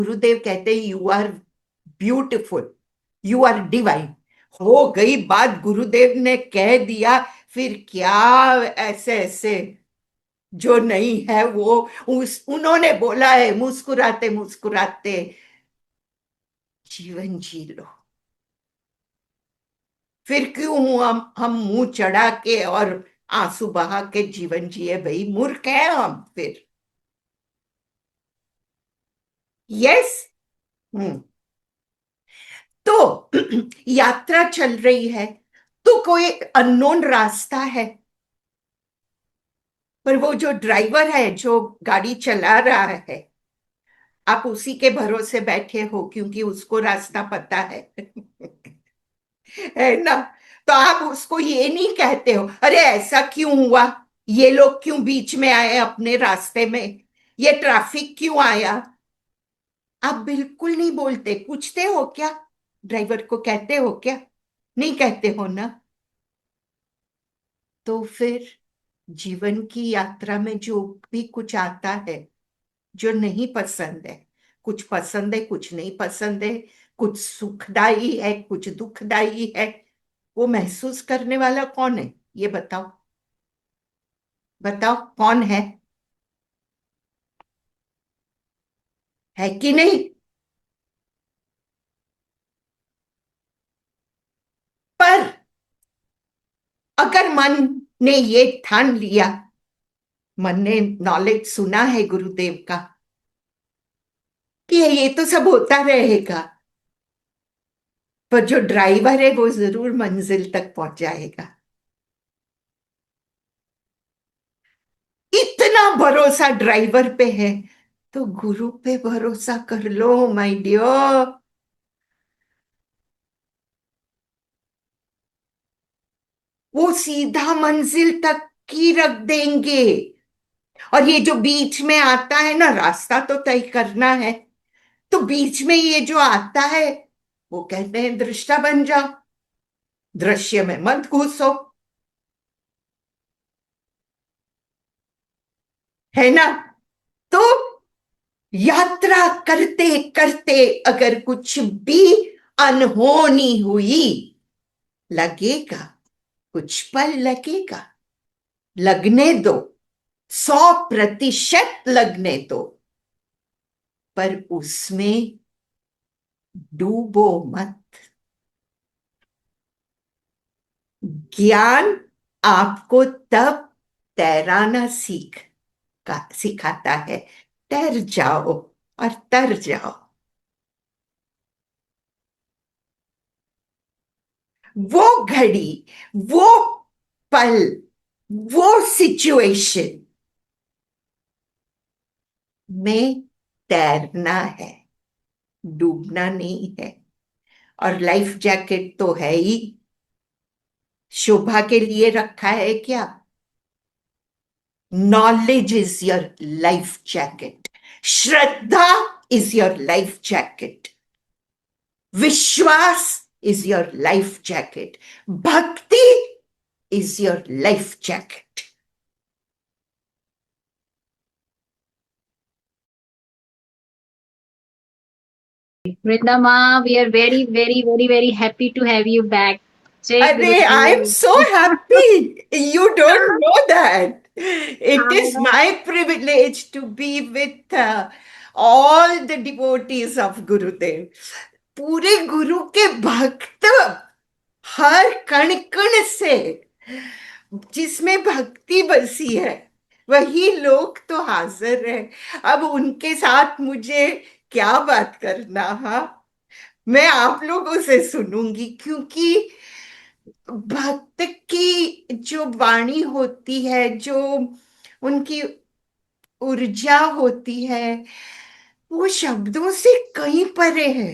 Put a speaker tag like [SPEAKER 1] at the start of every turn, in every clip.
[SPEAKER 1] गुरुदेव कहते you are beautiful, you are divine. हो गई बात, गुरुदेव ने कह दिया, फिर क्या ऐसे ऐसे जो नहीं है वो उन्होंने बोला है, मुस्कुराते मुस्कुराते जीवन जी लो। फिर क्यों हम मुंह चढ़ा के और आंसू बहा के जीवन जिए? भाई मूर्ख है हम फिर। यस। हम्म। तो यात्रा चल रही है, तो कोई अननोन रास्ता है, पर वो जो ड्राइवर है जो गाड़ी चला रहा है, आप उसी के भरोसे बैठे हो क्योंकि उसको रास्ता पता है। है ना? तो आप उसको ये नहीं कहते हो अरे ऐसा क्यों हुआ, ये लोग क्यों बीच में आए अपने रास्ते में, ये ट्रैफिक क्यों आया। आप बिल्कुल नहीं बोलते। पूछते हो क्या? ड्राइवर को कहते हो क्या? नहीं कहते हो ना? तो फिर जीवन की यात्रा में जो भी कुछ आता है, जो नहीं पसंद है, कुछ पसंद है कुछ नहीं पसंद है, कुछ सुखदाई है कुछ दुखदाई है, वो महसूस करने वाला कौन है? ये बताओ। बताओ कौन है कि नहीं? पर अगर मन ने ये ठान लिया, मन ने नॉलेज सुना है गुरुदेव का कि ये तो सब होता रहेगा, पर जो ड्राइवर है वो जरूर मंजिल तक पहुंच जाएगा, इतना भरोसा ड्राइवर पे है, तो गुरु पे भरोसा कर लो माय डियर। वो सीधा मंजिल तक की रख देंगे। और ये जो बीच में आता है ना, रास्ता तो तय करना है, तो बीच में ये जो आता है, वो कहते हैं दृष्टा बन जाओ, दृश्य में मत घुसो। है ना? तो यात्रा करते करते अगर कुछ भी अनहोनी हुई, लगेगा, कुछ पल लगेगा, लगने दो, 100% लगने दो, पर उसमें डूबो मत। ज्ञान आपको तब तैराना सिखाता है। तैर जाओ और तर जाओ। वो घड़ी, वो पल, वो सिचुएशन में तैरना है, डूबना नहीं है। और लाइफ जैकेट तो है ही। शोभा के लिए रखा है क्या? Knowledge is your life jacket, Shraddha is your life jacket, विश्वास इज योर लाइफ जैकेट, भक्ति is your life jacket.
[SPEAKER 2] Vrinda Ma, we are very, very, very, very happy to have you back. Jai
[SPEAKER 1] अरे I am
[SPEAKER 2] Gurudev.
[SPEAKER 1] So happy, you don't know that it is my privilege to be with all the devotees of गुरुदेव। पूरे गुरु के भक्त, हर कण कण से जिसमें भक्ति बसी है, वही लोग तो हाजिर है। अब उनके साथ मुझे क्या बात करना? हाँ, मैं आप लोगों से सुनूंगी, क्योंकि भक्त की जो वाणी होती है, जो उनकी ऊर्जा होती है, वो शब्दों से कहीं परे है।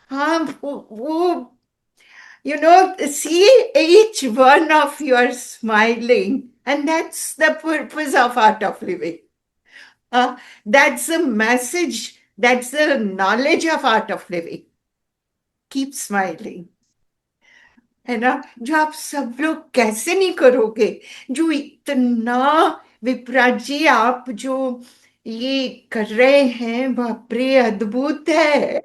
[SPEAKER 1] हाँ, वो you know, see each one of you are smiling, and that's the purpose of art of living. That's the message, that's the knowledge of art of living. Keep smiling. है ना? जो आप सब लोग कैसे नहीं करोगे, जो इतना, विप्रा जी आप जो ये कर रहे हैं, बाप रे, अद्भुत है।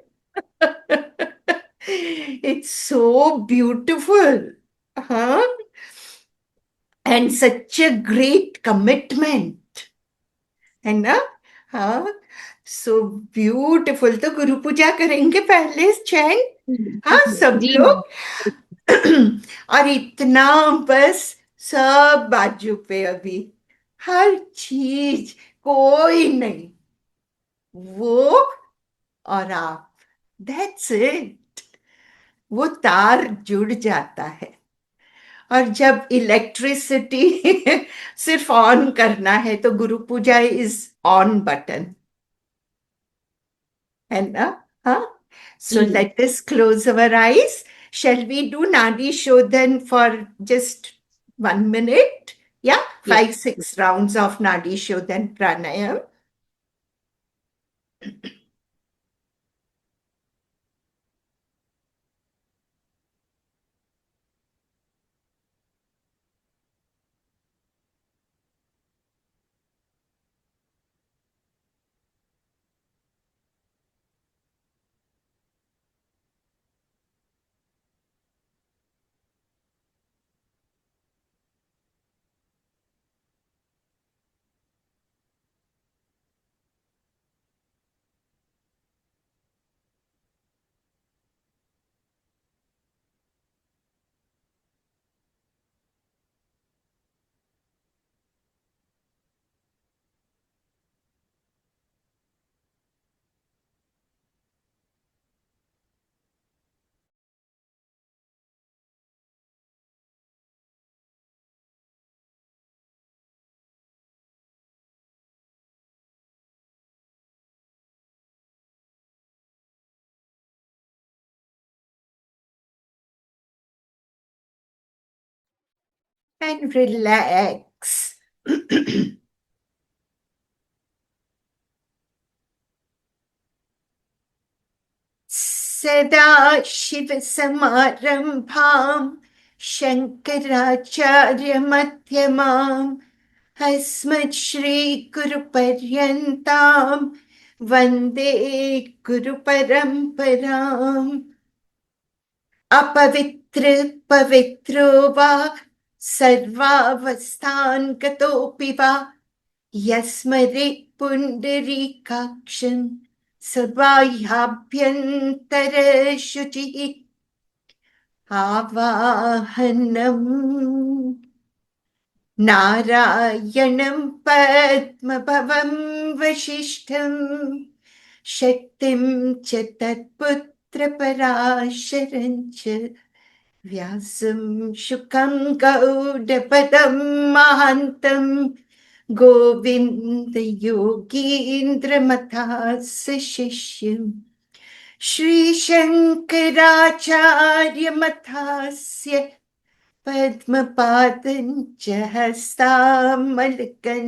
[SPEAKER 1] It's so beautiful. हाँ, and such a great commitment, है ना? हाँ, सो ब्यूटिफुल। तो गुरु पूजा करेंगे पहले, चैन। हाँ, सब
[SPEAKER 2] जी मैम।
[SPEAKER 1] लोग। और इतना, बस सब बाजू पे अभी, हर चीज, कोई नहीं, वो और आप, दैट्स इट। वो तार जुड़ जाता है। और जब इलेक्ट्रिसिटी सिर्फ ऑन करना है, तो गुरु पूजा इज ऑन बटन, है ना? हाँ, सो
[SPEAKER 2] जी ma'am.
[SPEAKER 1] Let us close our eyes. Shall we do nadi shodhan for just 1 minute? Yeah,
[SPEAKER 2] yes.
[SPEAKER 1] 5 6 rounds of nadi shodhan pranayam. And relax. सदाशिवसमारम्भाम् शङ्कराचार्यमध्यमाम् अस्मच्छ्रीगुरुपर्यन्ताम् वन्दे गुरुपरम्पराम्। अपवित्र पवित्रो वा सर्वावस्थान् गतोऽपि वा यस्मरेत् पुण्डरीकाक्षं सबाह्याभ्यन्तरशुचिः आवाहनम्। नारायणं पद्मभवं वसिष्ठं शक्तिं च तत्पुत्रपराशरं च व्यासं शुकं गौडपदं महान्तं गोविन्दयोगीन्द्रमथास्य शिष्यम् श्रीशङ्कराचार्यमथास्य पद्मपादं च हस्तामलकं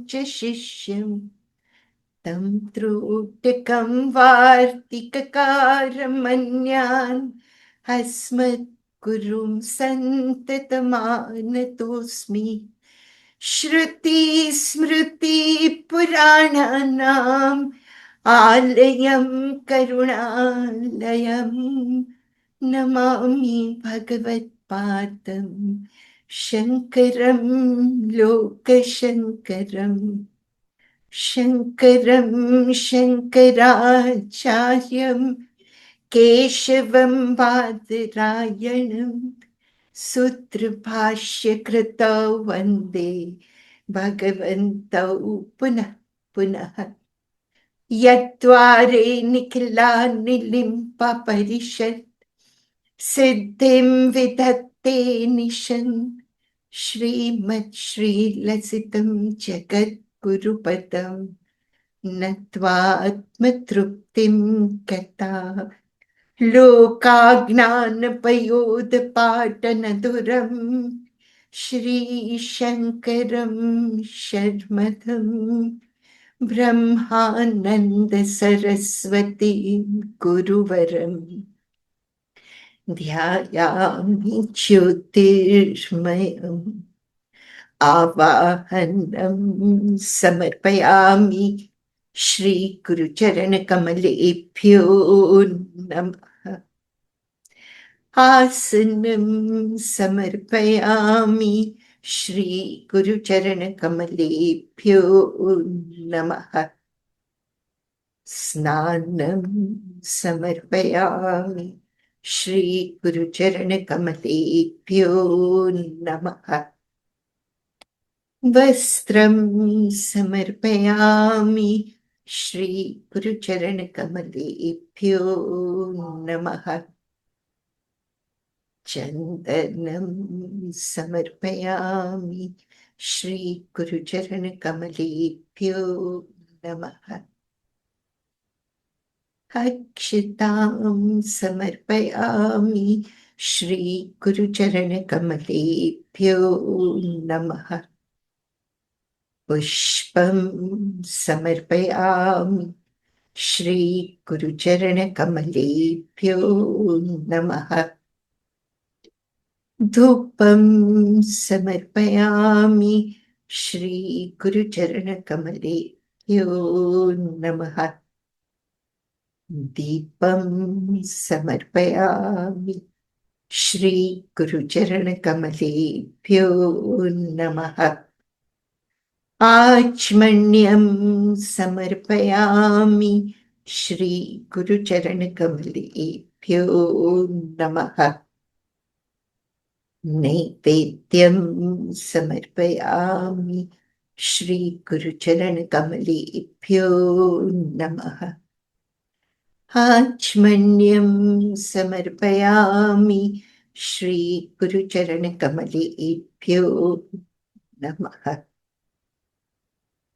[SPEAKER 1] च शिष्यम् तं त्रोटकं वार्तिककारमन्यान् अस्मद्गुरुं सन्ततमानतोऽस्मि। श्रुतिस्मृतिपुराणानाम् आलयं करुणालयम् नमामि भगवत्पादं शङ्करं लोकशङ्करम्। शङ्करं शङ्कराचार्यं केशवं बादरायणं सूत्रभाष्यकृतौ वन्दे भगवन्तौ पुनः पुनः। यत्त्वारे निखिलानिलिम्पपरिषत् सिद्धिं विधत्ते निशन् श्रीमच्छ्रीलसितं जगद्गुरुपदम् नत्वात्मतृप्तिं गता लोकाज्ञानपयोदपाटनधुरम् श्रीशङ्करं शर्मदम् ब्रह्मानन्दसरस्वतीं गुरुवरम् ध्यायामि ज्योतिर्मयम् आवाहनं समर्पयामि श्रीगुरुचरणकमलेभ्यो नमः। आसनं समर्पयामि श्रीगुरुचरणकमलेभ्यो नमः। स्नानं समर्पयामि श्रीगुरुचरणकमलेभ्यो नमः। वस्त्रं समर्पयामि श्रीगुरुचरणकमलेभ्यो नमः। चन्दनं समर्पयामि श्रीगुरुचरणकमलेभ्यो नमः। अक्षतां समर्पयामि श्रीगुरुचरणकमलेभ्यो नमः। पुष्पं समर्पयामि श्रीगुरुचरणकमलेभ्यो नमः। धूपं समर्पयामि श्रीगुरुचरणकमलेभ्यो नमः। दीपं समर्पयामि श्रीगुरुचरणकमलेभ्यो नमः। आचमनीयं समर्पयामि श्रीगुरुचरणकमलेभ्यो नमः। नैवेद्यं समर्पयामि श्रीगुरुचरणकमलेभ्यो नमः। आचमनीयं समर्पयामि श्रीगुरुचरणकमलेभ्यो नमः।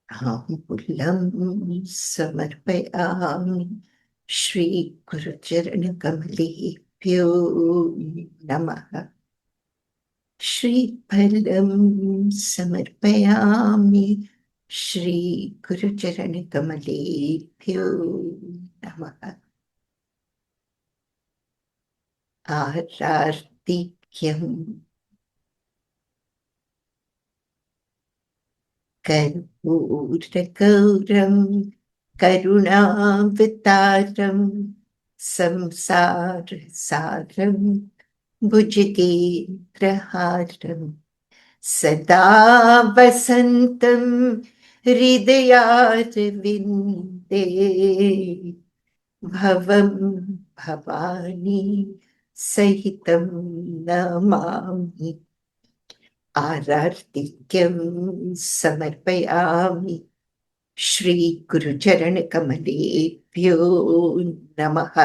[SPEAKER 1] ताम्बूलं समर्पयामि श्रीगुरुचरणकमलेभ्यो नमः। श्रीफलं समर्पयामि श्रीगुरुचरणकमलेभ्यो नमः। आरार्तिक्यं कर्पूरगौरं करुणावतारं संसारसारं भुजगेन्द्रहारं सदा वसन्तं हृदयारविन्दे भवं भवानी सहितं नमामि। आरार्तिक्यं समर्पयामि श्रीगुरुचरणकमलेभ्यो नमः।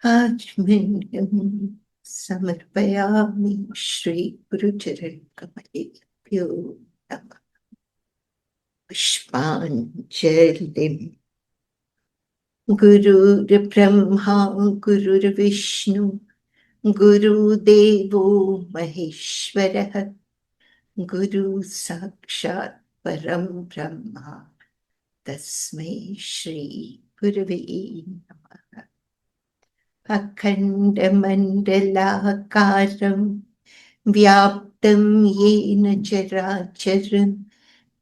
[SPEAKER 1] आचमनीयं समर्पयामि श्रीगुरुचरणकमलेभ्यो नमः। पुष्पाञ्जलिं गुरुर्ब्रह्मा गुरुर्विष्णु गुरुदेवो महेश्वरः गुरु साक्षात् परं ब्रह्म तस्मै श्री गुरवे नमः। अखण्डमण्डलाकारं व्याप्तं येन चराचरं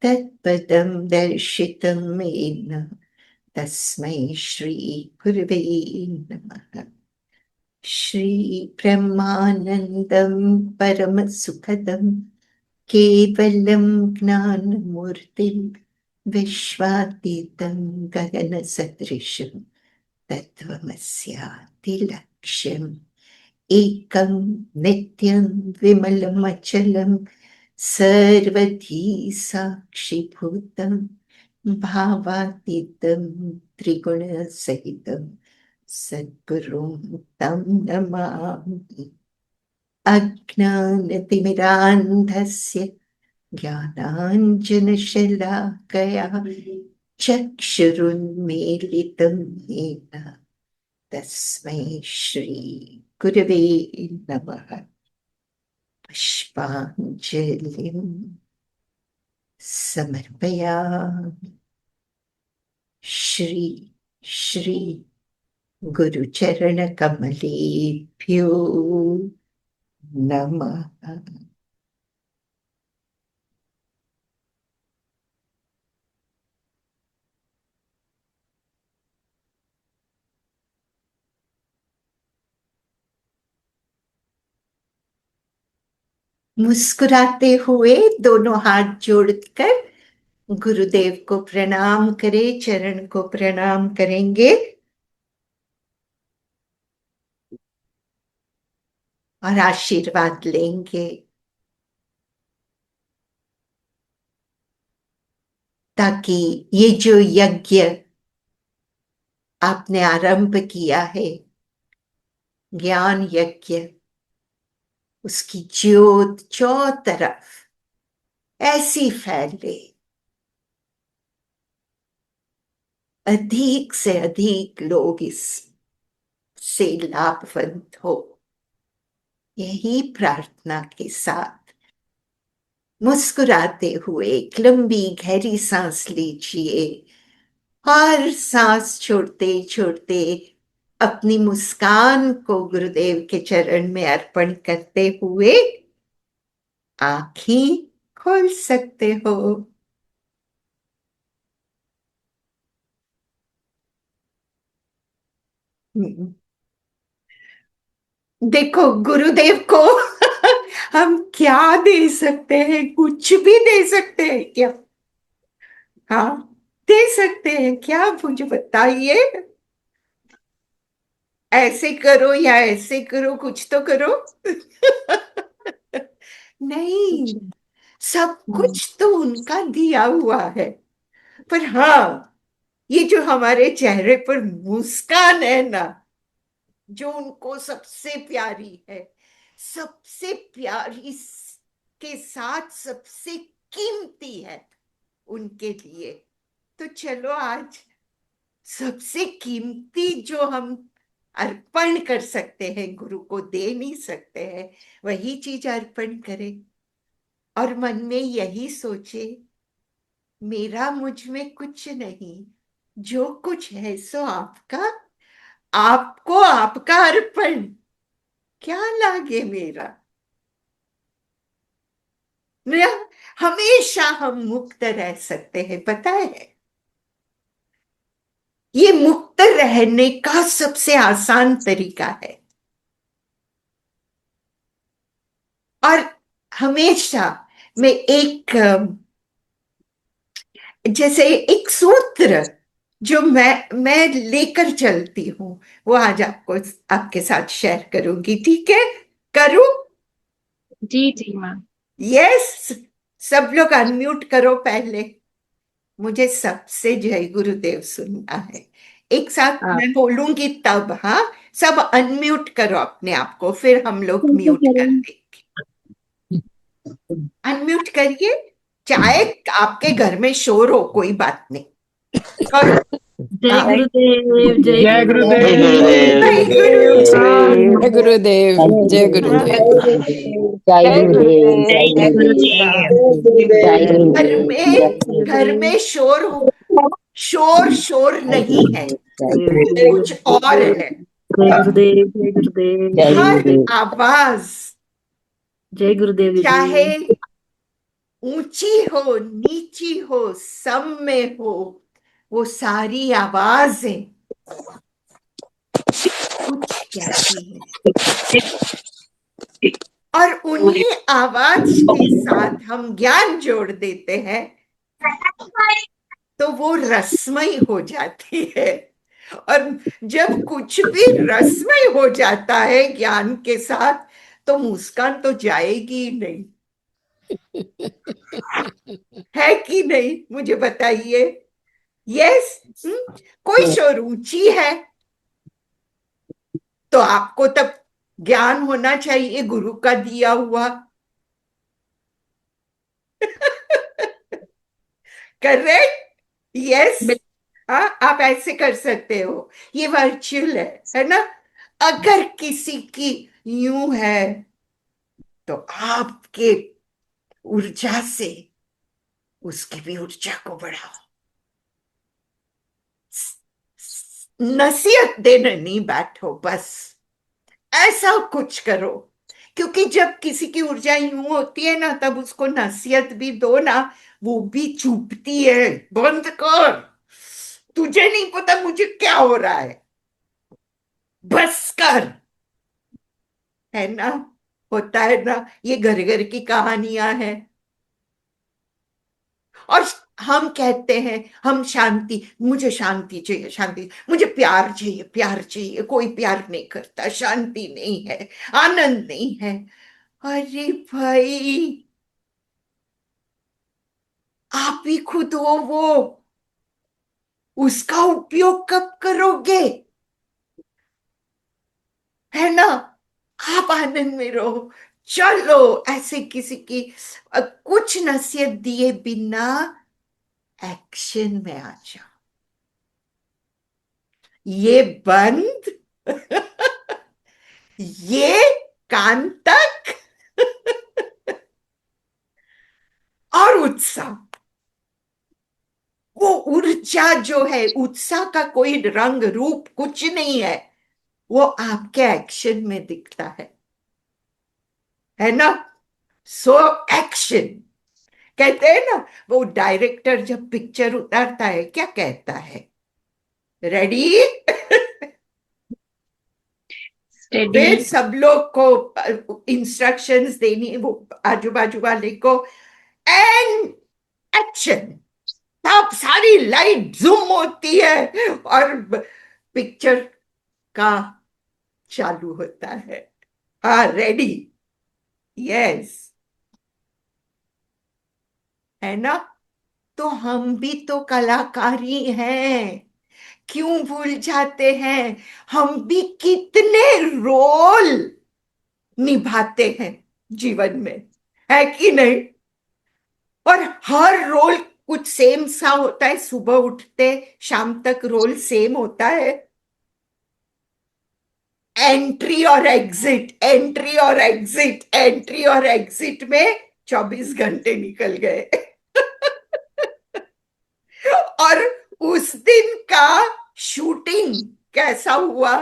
[SPEAKER 1] तत्पदं दर्शितं येन तस्मै श्री गुरवे नमः। श्रीब्रह्मानन्दं परमसुखदं केवलं ज्ञानमूर्तिं विश्वातीतं गगनसदृशं तत्त्वमस्यादिलक्ष्यम् एकं नित्यं विमलमचलं सर्वधी साक्षिभूतं भावातीतं त्रिगुणसहितं सद्गुरुं तं नमामि। अज्ञानतिमिरान्धस्य ज्ञानाञ्जनशलाकया चक्षुरुन्मीलितं येन तस्मै श्री गुरवे नमः। पुष्पाञ्जलिं समर्पयामि श्री गुरुचरणकमलेभ्यो नमः। मुस्कुराते हुए दोनों हाथ जोड़कर गुरुदेव को प्रणाम करें, चरण को प्रणाम करेंगे और आशीर्वाद लेंगे, ताकि ये जो यज्ञ आपने आरंभ किया है, ज्ञान यज्ञ, उसकी ज्योत चौतरफ ऐसी फैले, अधिक से अधिक लोग इससे लाभवंत हो। यही प्रार्थना के साथ मुस्कुराते हुए एक लंबी गहरी सांस लीजिए। हर सांस छोड़ते छोड़ते अपनी मुस्कान को गुरुदेव के चरण में अर्पण करते हुए आंखें खोल सकते हो। देखो, गुरुदेव को हम क्या दे सकते हैं? कुछ भी दे सकते हैं क्या? हाँ, दे सकते हैं क्या? मुझे बताइए। ऐसे करो या ऐसे करो, कुछ तो करो। नहीं, सब कुछ तो उनका दिया हुआ है। पर हाँ, ये जो हमारे चेहरे पर मुस्कान है ना, जो उनको सबसे प्यारी है, सबसे प्यारी के साथ सबसे कीमती है उनके लिए। तो चलो, आज सबसे कीमती जो हम अर्पण कर सकते हैं, गुरु को दे नहीं सकते हैं, वही चीज अर्पण करें और मन में यही सोचे, मेरा मुझ में कुछ नहीं, जो कुछ है सो आपका, आपको आपका अर्पण, क्या लागे मेरा। ना, हमेशा हम मुक्त रह सकते हैं, पता है। ये मुक्त रहने का सबसे आसान तरीका है। और हमेशा मैं एक जैसे एक सूत्र जो मैं लेकर चलती हूँ, वो आज आपको आपके साथ शेयर करूंगी। ठीक है? करूं?
[SPEAKER 2] जी जी माँ।
[SPEAKER 1] यस। सब लोग अनम्यूट करो पहले। मुझे सबसे जय गुरुदेव सुनना है। एक साथ मैं बोलूंगी तब। हाँ, सब अनम्यूट करो अपने आप को, फिर हम लोग
[SPEAKER 2] ठीक है
[SPEAKER 1] म्यूट कर
[SPEAKER 2] करें।
[SPEAKER 1] देंगे। अनम्यूट करिए। चाहे आपके घर में शोर हो, कोई बात नहीं, करो।
[SPEAKER 2] जय
[SPEAKER 1] हाँ,
[SPEAKER 2] गुरुदेव, जय
[SPEAKER 3] जय
[SPEAKER 2] गुरुदेव।
[SPEAKER 3] गुरुदेव।
[SPEAKER 1] जय गुरु
[SPEAKER 4] जय
[SPEAKER 1] जी।
[SPEAKER 4] गुरुदेव, जय गुरुदेव।
[SPEAKER 3] जय
[SPEAKER 5] जय
[SPEAKER 3] गुरुदेव।
[SPEAKER 5] गुरुदेव
[SPEAKER 3] जय
[SPEAKER 5] जय
[SPEAKER 3] गुरुदेव। जय
[SPEAKER 5] गुरुदेव।
[SPEAKER 1] घर
[SPEAKER 3] गुरुदेव।
[SPEAKER 1] में घर में शोर शोर शोर नहीं है, कुछ और है।
[SPEAKER 2] जय गुरुदेव, जय गुरुदेव।
[SPEAKER 3] जय
[SPEAKER 1] हर
[SPEAKER 3] गुरुदेव।
[SPEAKER 1] आवाज,
[SPEAKER 2] जय गुरुदेव
[SPEAKER 1] चाहे
[SPEAKER 2] जी।
[SPEAKER 1] ऊंची हो, नीची हो, सम में हो, वो सारी आवाजें कुछ कहती हैं। और उन्हीं आवाज के साथ हम ज्ञान जोड़ देते हैं, तो वो रसमय हो जाती है। और जब कुछ भी रसमय हो जाता है ज्ञान के साथ, तो मुस्कान तो जाएगी ही नहीं, है कि नहीं? मुझे बताइए। यस। कोई शोर ऊंची है, तो आपको तब ज्ञान होना चाहिए गुरु का दिया हुआ। करेक्ट? यस। हाँ, आप ऐसे कर सकते हो। ये वर्चुअल है ना? अगर किसी की यूं है, तो आपके ऊर्जा से उसकी भी ऊर्जा को बढ़ाओ। नसीहत देने नहीं बैठो, बस ऐसा कुछ करो। क्योंकि जब किसी की ऊर्जा यूं होती है ना, तब उसको नसीहत भी दो ना, वो भी चुपती है। बंद कर, तुझे नहीं पता मुझे क्या हो रहा है, बस कर, है ना? होता है ना, ये घर घर की कहानियां हैं। और हम कहते हैं हम शांति, मुझे शांति चाहिए, शांति, मुझे प्यार चाहिए, प्यार चाहिए, कोई प्यार नहीं करता, शांति नहीं है, आनंद नहीं है। अरे भाई, आप ही खुद हो वो, उसका उपयोग कब करोगे? है ना? आप आनंद में रहो। चलो, ऐसे किसी की कुछ नसीहत दिए बिना एक्शन में आ जाओ। ये बंद, ये कान तक, और उत्साह, वो ऊर्जा जो है, उत्साह का कोई रंग रूप कुछ नहीं है, वो आपके एक्शन में दिखता है ना? So action. कहते हैं ना, वो डायरेक्टर जब पिक्चर उतारता है क्या कहता है? रेडी? फिर
[SPEAKER 2] Steady.
[SPEAKER 1] सब लोग को इंस्ट्रक्शंस देनी है, वो आजू बाजू वाले को, एंड एक्शन। तब सारी लाइट जूम होती है और पिक्चर का चालू होता है। हाँ, रेडी? यस। है ना? तो हम भी तो कलाकार ही हैं, क्यों भूल जाते हैं? हम भी कितने रोल निभाते हैं जीवन में, है कि नहीं? और हर रोल कुछ सेम सा होता है? सुबह उठते शाम तक रोल सेम होता है? एंट्री और एग्जिट, एंट्री और एग्जिट, एंट्री और एग्जिट में 24 घंटे निकल गए। और उस दिन का शूटिंग कैसा हुआ,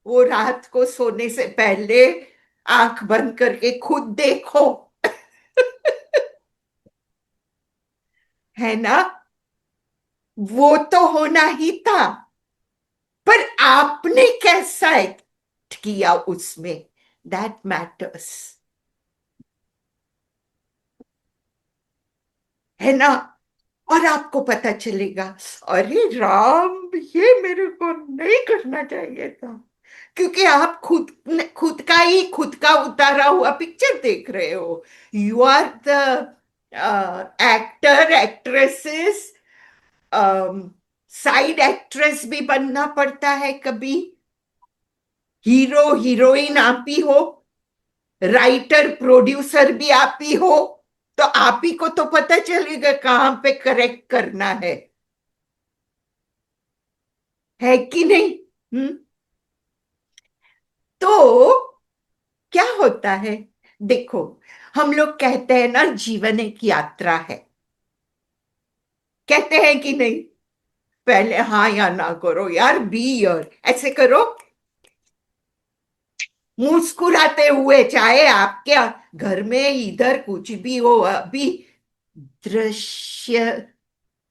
[SPEAKER 1] वो रात को सोने से पहले आंख बंद करके खुद देखो। है ना? वो तो होना ही था, पर आपने कैसा एक्ट किया उसमें, दैट मैटर्स। है ना? और आपको पता चलेगा, अरे राम, ये मेरे को नहीं करना चाहिए था, क्योंकि आप खुद का ही, खुद का उतारा हुआ पिक्चर देख रहे हो। You are the actor, actresses, side actress भी बनना पड़ता है कभी, हीरो हीरोइन आप ही हो, राइटर प्रोड्यूसर भी आप ही हो, तो आप ही को तो पता चलेगा कहां पे करेक्ट करना है कि नहीं? हम्म। तो क्या होता है, देखो, हम लोग कहते हैं ना जीवन एक यात्रा है, कहते हैं कि नहीं? पहले हाँ या ना करो यार, बी यार, ऐसे करो, मुस्कुराते हुए, चाहे आपके घर में इधर कुछ भी हो, अभी दृश्य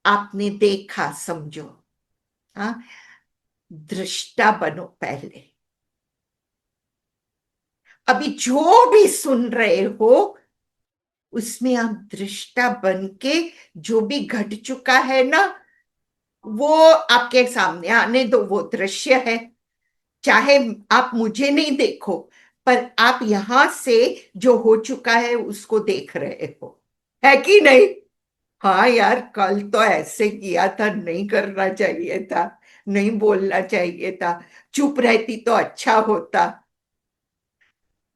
[SPEAKER 1] आपने देखा, समझो। हाँ, दृष्टा बनो पहले। अभी जो भी सुन रहे हो, उसमें आप दृष्टा बन के, जो भी घट चुका है ना, वो आपके सामने आने दो, वो दृश्य है। चाहे आप मुझे नहीं देखो, पर आप यहां से जो हो चुका है उसको देख रहे हो, है कि नहीं? हाँ यार, कल तो ऐसे किया था, नहीं करना चाहिए था, नहीं बोलना चाहिए था, चुप रहती तो अच्छा होता।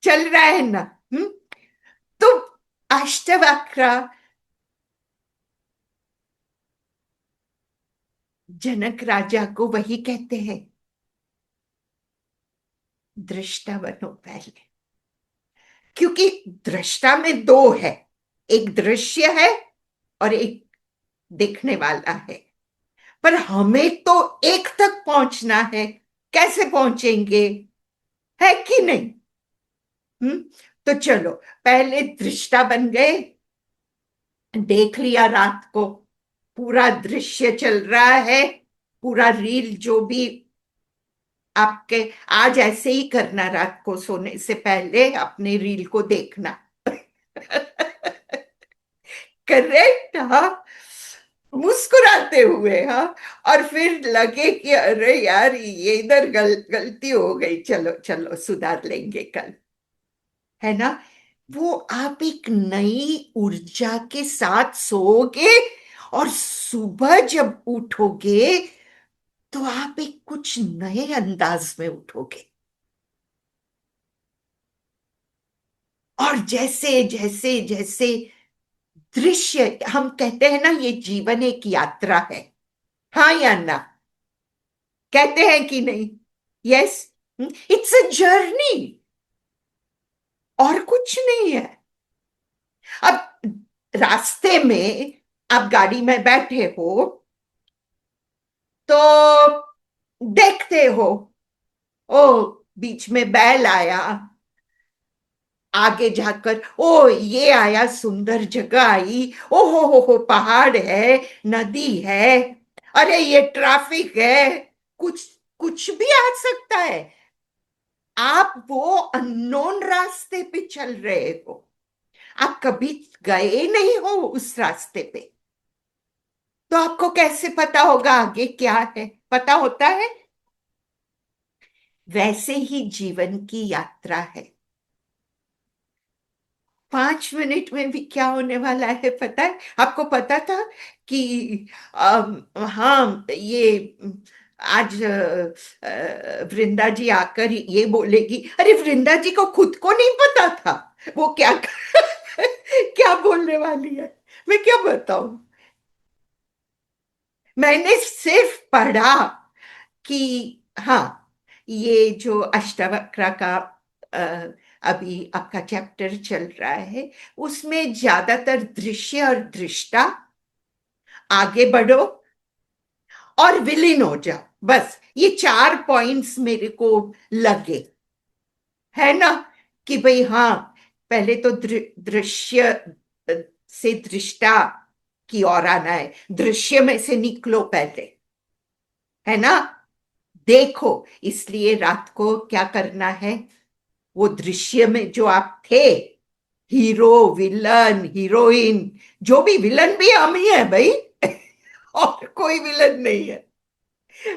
[SPEAKER 1] चल रहा है ना? हम्म। तो अष्टवक्र जनक राजा को वही कहते हैं, दृष्टा बनो पहले। क्योंकि दृष्टा में दो है, एक दृश्य है और एक देखने वाला है, पर हमें तो एक तक पहुंचना है, कैसे पहुंचेंगे? है कि नहीं? हम्म। तो चलो, पहले दृष्टा बन गए, देख लिया रात को, पूरा दृश्य चल रहा है, पूरा रील जो भी आपके आज ऐसे ही करना, रात को सोने से पहले अपने रील को देखना। करेक्ट, हाँ, मुस्कुराते हुए, हाँ। और फिर लगे कि अरे यार ये इधर गलती हो गई, चलो चलो सुधार लेंगे कल, है ना। वो आप एक नई ऊर्जा के साथ सोओगे, और सुबह जब उठोगे तो आप एक कुछ नए अंदाज में उठोगे। और जैसे जैसे जैसे दृश्य, हम कहते हैं ना, ये जीवन एक यात्रा है, हाँ या ना, कहते हैं कि नहीं? यस, इट्स अ जर्नी, और कुछ नहीं है। अब रास्ते में आप गाड़ी में बैठे हो तो देखते हो, ओ बीच में बैल आया, आगे जाकर ओ ये आया, सुंदर जगह आई, ओ हो पहाड़ है, नदी है, अरे ये ट्रैफिक है, कुछ कुछ भी आ सकता है। आप वो अननोन रास्ते पे चल रहे हो, आप कभी गए नहीं हो उस रास्ते पे, तो आपको कैसे पता होगा आगे क्या है? पता होता है? वैसे ही जीवन की यात्रा है। 5 मिनट में भी क्या होने वाला है पता है? आपको पता था कि हाँ, ये आज वृंदा जी आकर ये बोलेगी, अरे वृंदा जी को खुद को नहीं पता था वो क्या क्या बोलने वाली है, मैं क्या बताऊं। मैंने सिर्फ पढ़ा कि हाँ, ये जो अष्टावक्र का अ, अभी आपका चैप्टर चल रहा है, उसमें ज्यादातर दृश्य और दृष्टा, आगे बढ़ो और विलीन हो जाओ, बस ये 4 पॉइंट्स मेरे को लगे, है ना, कि भाई हाँ, पहले तो दृश्य से दृष्टा की ओर आना है, दृश्य में से निकलो पहले, है ना, देखो। इसलिए रात को क्या करना है, वो दृश्य में जो आप थे, हीरो, विलन, हीरोइन, जो भी, विलन भी हम ही है भाई, और कोई विलन नहीं है।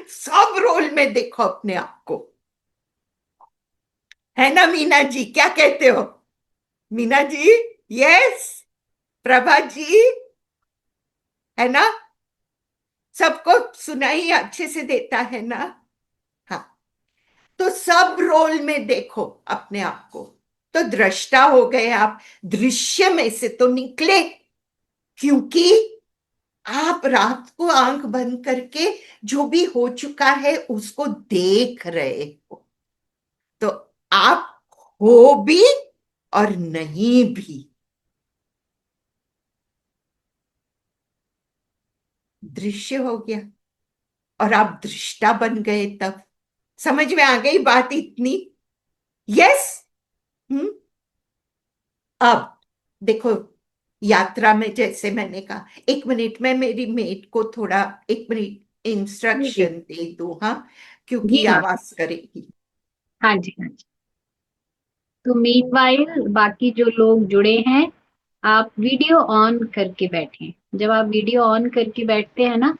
[SPEAKER 1] सब रोल में देखो अपने आप को, है ना मीना जी, क्या कहते हो? मीना जी, यस, प्रभा जी, है ना, सबको सुनाई अच्छे से देता है ना? हाँ, तो सब रोल में देखो अपने आप को, तो दृष्टा हो गए आप, दृश्य में से तो निकले, क्योंकि आप रात को आंख बंद करके जो भी हो चुका है उसको देख रहे हो, तो आप हो भी और नहीं भी, दृश्य हो गया, और आप दृष्टा बन गए, तब समझ में आ गई बात इतनी? यस। हम्म। अब देखो, यात्रा में जैसे मैंने कहा, 1 मिनट में मेरी मेट को थोड़ा 1 मिनट
[SPEAKER 2] जी जी
[SPEAKER 1] इंस्ट्रक्शन दे दो, हाँ, क्योंकि
[SPEAKER 2] जी माँ।
[SPEAKER 1] आवाज करेगी।
[SPEAKER 2] हाँ जी हाँ जी। तो मीनवाइल बाकी जो लोग जुड़े हैं, आप वीडियो ऑन करके बैठें। जब आप वीडियो ऑन करके बैठते हैं ना,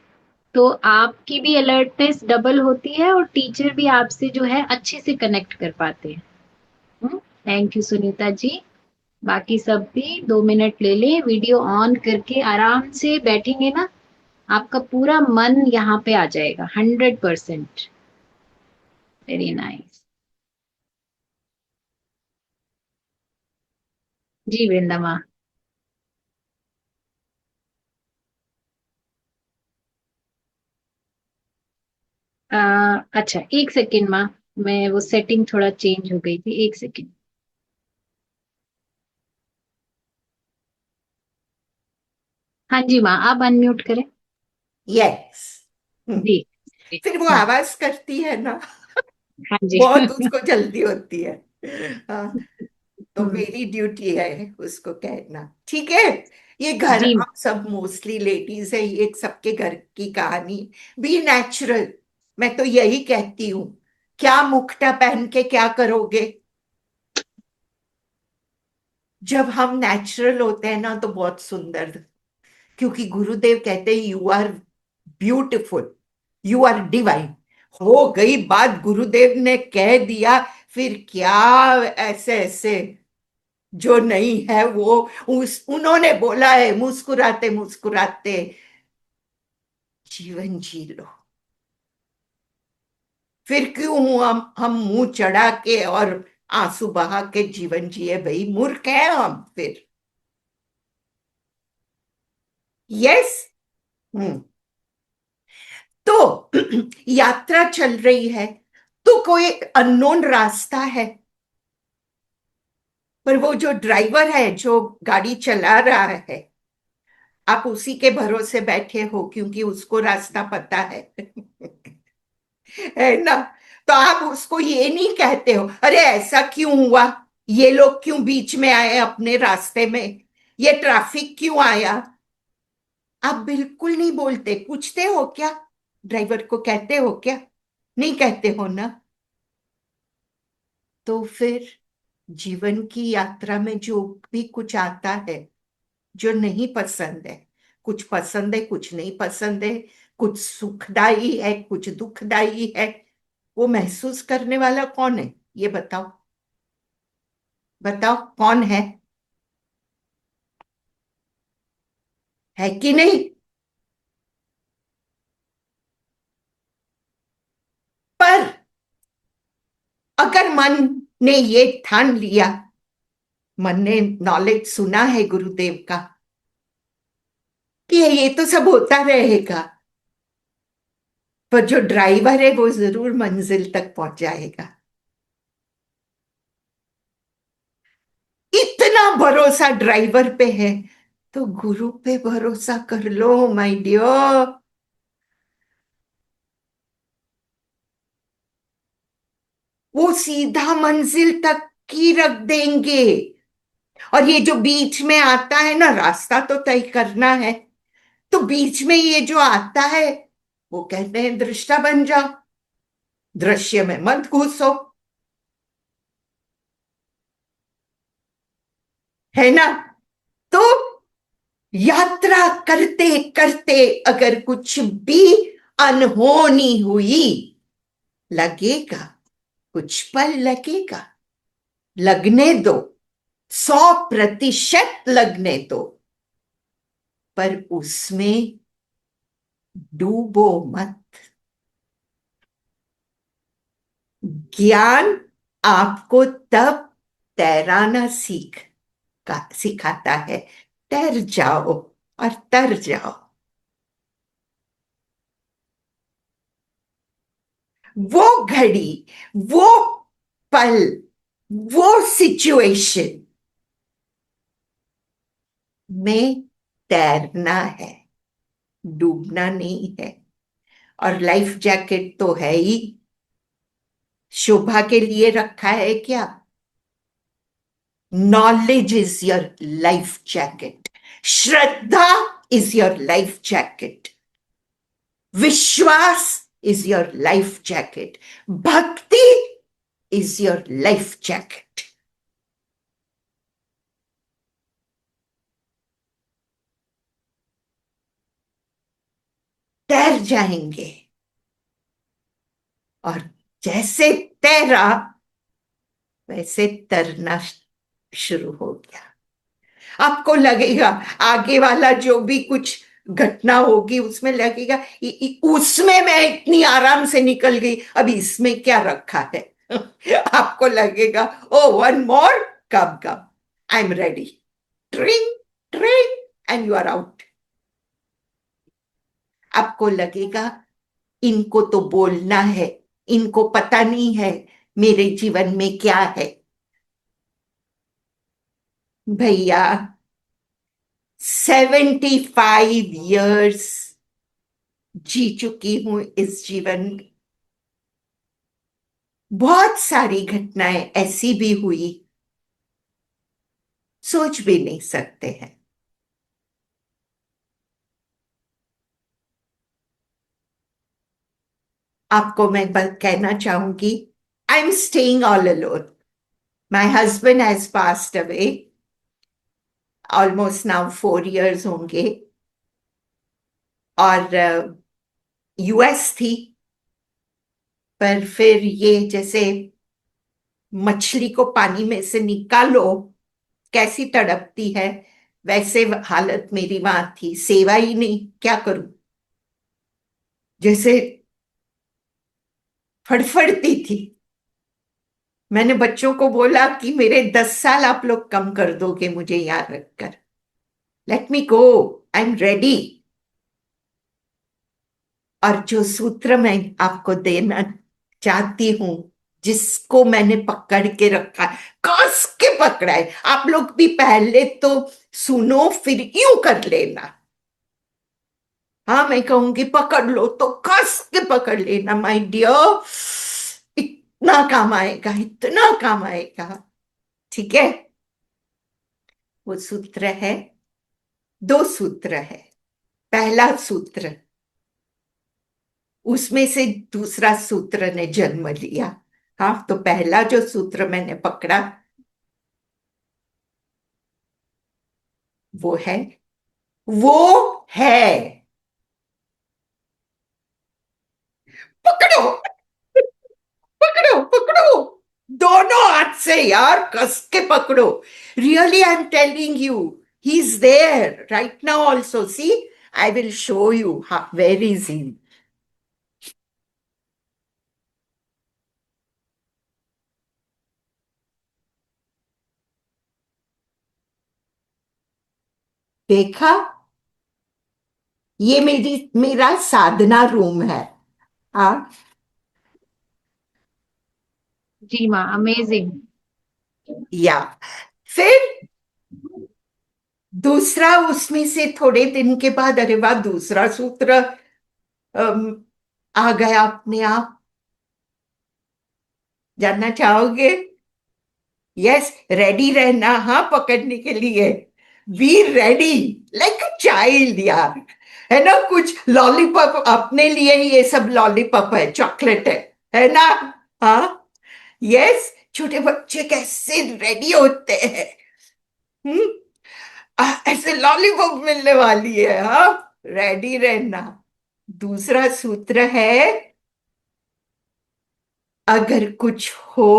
[SPEAKER 2] तो आपकी भी अलर्टनेस डबल होती है और टीचर भी आपसे जो है अच्छे से कनेक्ट कर पाते हैं। Thank you Sunita ji. बाकी सब भी 2 मिनट ले लें, वीडियो ऑन करके आराम से बैठेंगे ना, आपका पूरा मन यहाँ पे आ जाएगा 100%। Very nice. जी वृंदा माँ। अच्छा, एक सेकेंड माँ, मैं वो सेटिंग थोड़ा चेंज हो गई थी, एक सेकेंड। हाँ जी माँ, आप अनम्यूट करें।
[SPEAKER 1] यस।
[SPEAKER 2] जी जी,
[SPEAKER 1] फिर वो
[SPEAKER 2] हाँ।
[SPEAKER 1] आवाज करती है ना,
[SPEAKER 2] हाँ जी।
[SPEAKER 1] बहुत उसको जल्दी होती है। हाँ, तो
[SPEAKER 2] हम्म,
[SPEAKER 1] मेरी ड्यूटी है उसको कहना, ठीक है। ये घर,
[SPEAKER 2] जी
[SPEAKER 1] हम सब मोस्टली लेडीज है, ये सबके घर की कहानी। बी नेचुरल, मैं तो यही कहती हूँ क्या मुखटा पहन के क्या करोगे? जब हम नेचुरल होते हैं ना तो बहुत सुंदर, क्योंकि गुरुदेव कहते हैं you are beautiful, you are divine. हो गई बात, गुरुदेव ने कह दिया, फिर क्या ऐसे ऐसे जो नहीं है वो उन्होंने बोला है, मुस्कुराते मुस्कुराते जीवन जी लो। फिर क्यों हम मुंह चढ़ा के और आंसू बहा के जीवन जिए? भाई मूर्ख है हम फिर। यस। हम्म। तो यात्रा चल रही है तो कोई अननोन रास्ता है, पर वो जो ड्राइवर है जो गाड़ी चला रहा है, आप उसी के भरोसे बैठे हो क्योंकि उसको रास्ता पता है। है ना? तो आप उसको ये नहीं कहते हो अरे ऐसा क्यों हुआ, ये लोग क्यों बीच में आए अपने रास्ते में, ये ट्रैफिक क्यों आया? आप बिल्कुल नहीं बोलते। पूछते हो क्या? ड्राइवर को कहते हो क्या? नहीं कहते हो ना? तो फिर जीवन की यात्रा में जो भी कुछ आता है, जो नहीं पसंद है, कुछ पसंद है कुछ नहीं पसंद है, कुछ सुखदाई है कुछ दुखदाई है, वो महसूस करने वाला कौन है? ये बताओ, बताओ कौन है कि नहीं? पर अगर मन ने ये ठान लिया, मन ने नॉलेज सुना है गुरुदेव का कि ये तो सब होता रहेगा, पर जो ड्राइवर है वो जरूर मंजिल तक पहुंच जाएगा, इतना भरोसा ड्राइवर पे है, तो गुरु पे भरोसा कर लो माय डियर। वो सीधा मंजिल तक की रख देंगे। और ये जो बीच में आता है ना, रास्ता तो तय करना है, तो बीच में ये जो आता है वो कहते हैं दृष्टा बन जाओ, दृश्य में मत घुसो। है ना? तो यात्रा करते करते अगर कुछ भी अनहोनी हुई, लगेगा, कुछ पल लगेगा, लगने दो, 100% लगने दो, पर उसमें डूबो मत। ज्ञान आपको तब तैराना सिखाता है। तैर जाओ और तर जाओ। वो घड़ी, वो पल, वो सिचुएशन में तैरना है, डूबना नहीं है। और लाइफ जैकेट तो है ही, शोभा के लिए रखा है क्या? Knowledge is your life jacket, Shraddha is your life jacket, विश्वास इज योर लाइफ जैकेट, भक्ति इज योर लाइफ जैकेट। तैर जाएंगे, और जैसे तैरा वैसे तरना शुरू हो गया। आपको लगेगा आगे वाला जो भी कुछ घटना होगी उसमें लगेगा उसमें मैं इतनी आराम से निकल गई, अभी इसमें क्या रखा है? आपको लगेगा oh one more, come come, I am ready, ट्रिंग ट्रिंग, एंड यू आर आउट। आपको लगेगा इनको तो बोलना है, इनको पता नहीं है मेरे जीवन में क्या है। भैया 75 years जी चुकी हूं इस जीवन। बहुत सारी घटनाएं ऐसी भी हुई, सोच भी नहीं सकते हैं। आपको मैं बस कहना चाहूंगी I'm staying all alone. My husband has passed away. Almost now 4 years होंगे. और यूएस थी, पर फिर ये जैसे मछली को पानी में से निकालो कैसी तड़पती है, वैसे हालत मेरी वहां थी. सेवा ही नहीं, क्या करूं, जैसे फड़फड़ती थी. मैंने बच्चों को बोला कि मेरे 10 साल आप लोग कम कर दोगे मुझे यहाँ रखकर. Let me go, I am ready. और जो सूत्र मैं आपको देना चाहती हूं, जिसको मैंने पकड़ के रखा है, कस के पकड़ा है. आप लोग भी पहले तो सुनो, फिर यूं कर लेना. हाँ, मैं कहूंगी पकड़ लो तो कस के पकड़ लेना माय डियर. इतना काम आएगा, इतना काम आएगा. ठीक है. वो सूत्र है, 2 सूत्र है. पहला सूत्र, उसमें से दूसरा सूत्र ने जन्म लिया. हाँ, तो पहला जो सूत्र मैंने पकड़ा वो है, वो है. पकड़ो, पकड़ो, पकड़ो, दोनों हाथ से यार, कस के पकड़ो. Really I am telling you, he is there right now also. See, I will show you where is he. देखा, ये मेरा साधना रूम है. हाँ,
[SPEAKER 2] जी माँ, अमेजिंग.
[SPEAKER 1] या फिर दूसरा, उसमें से थोड़े दिन के बाद, अरे वाह, दूसरा सूत्र आ गया अपने आप. जानना चाहोगे? यस, रेडी रहना, हाँ, पकड़ने के लिए. Be ready like a child यार. है ना, कुछ लॉलीपॉप अपने लिए ही, ये सब लॉलीपॉप है, चॉकलेट है ना. हाँ, यस, छोटे बच्चे कैसे रेडी होते हैं. हम्म, ऐसे लॉलीपॉप मिलने वाली है. हाँ, रेडी रहना. दूसरा सूत्र है, अगर कुछ हो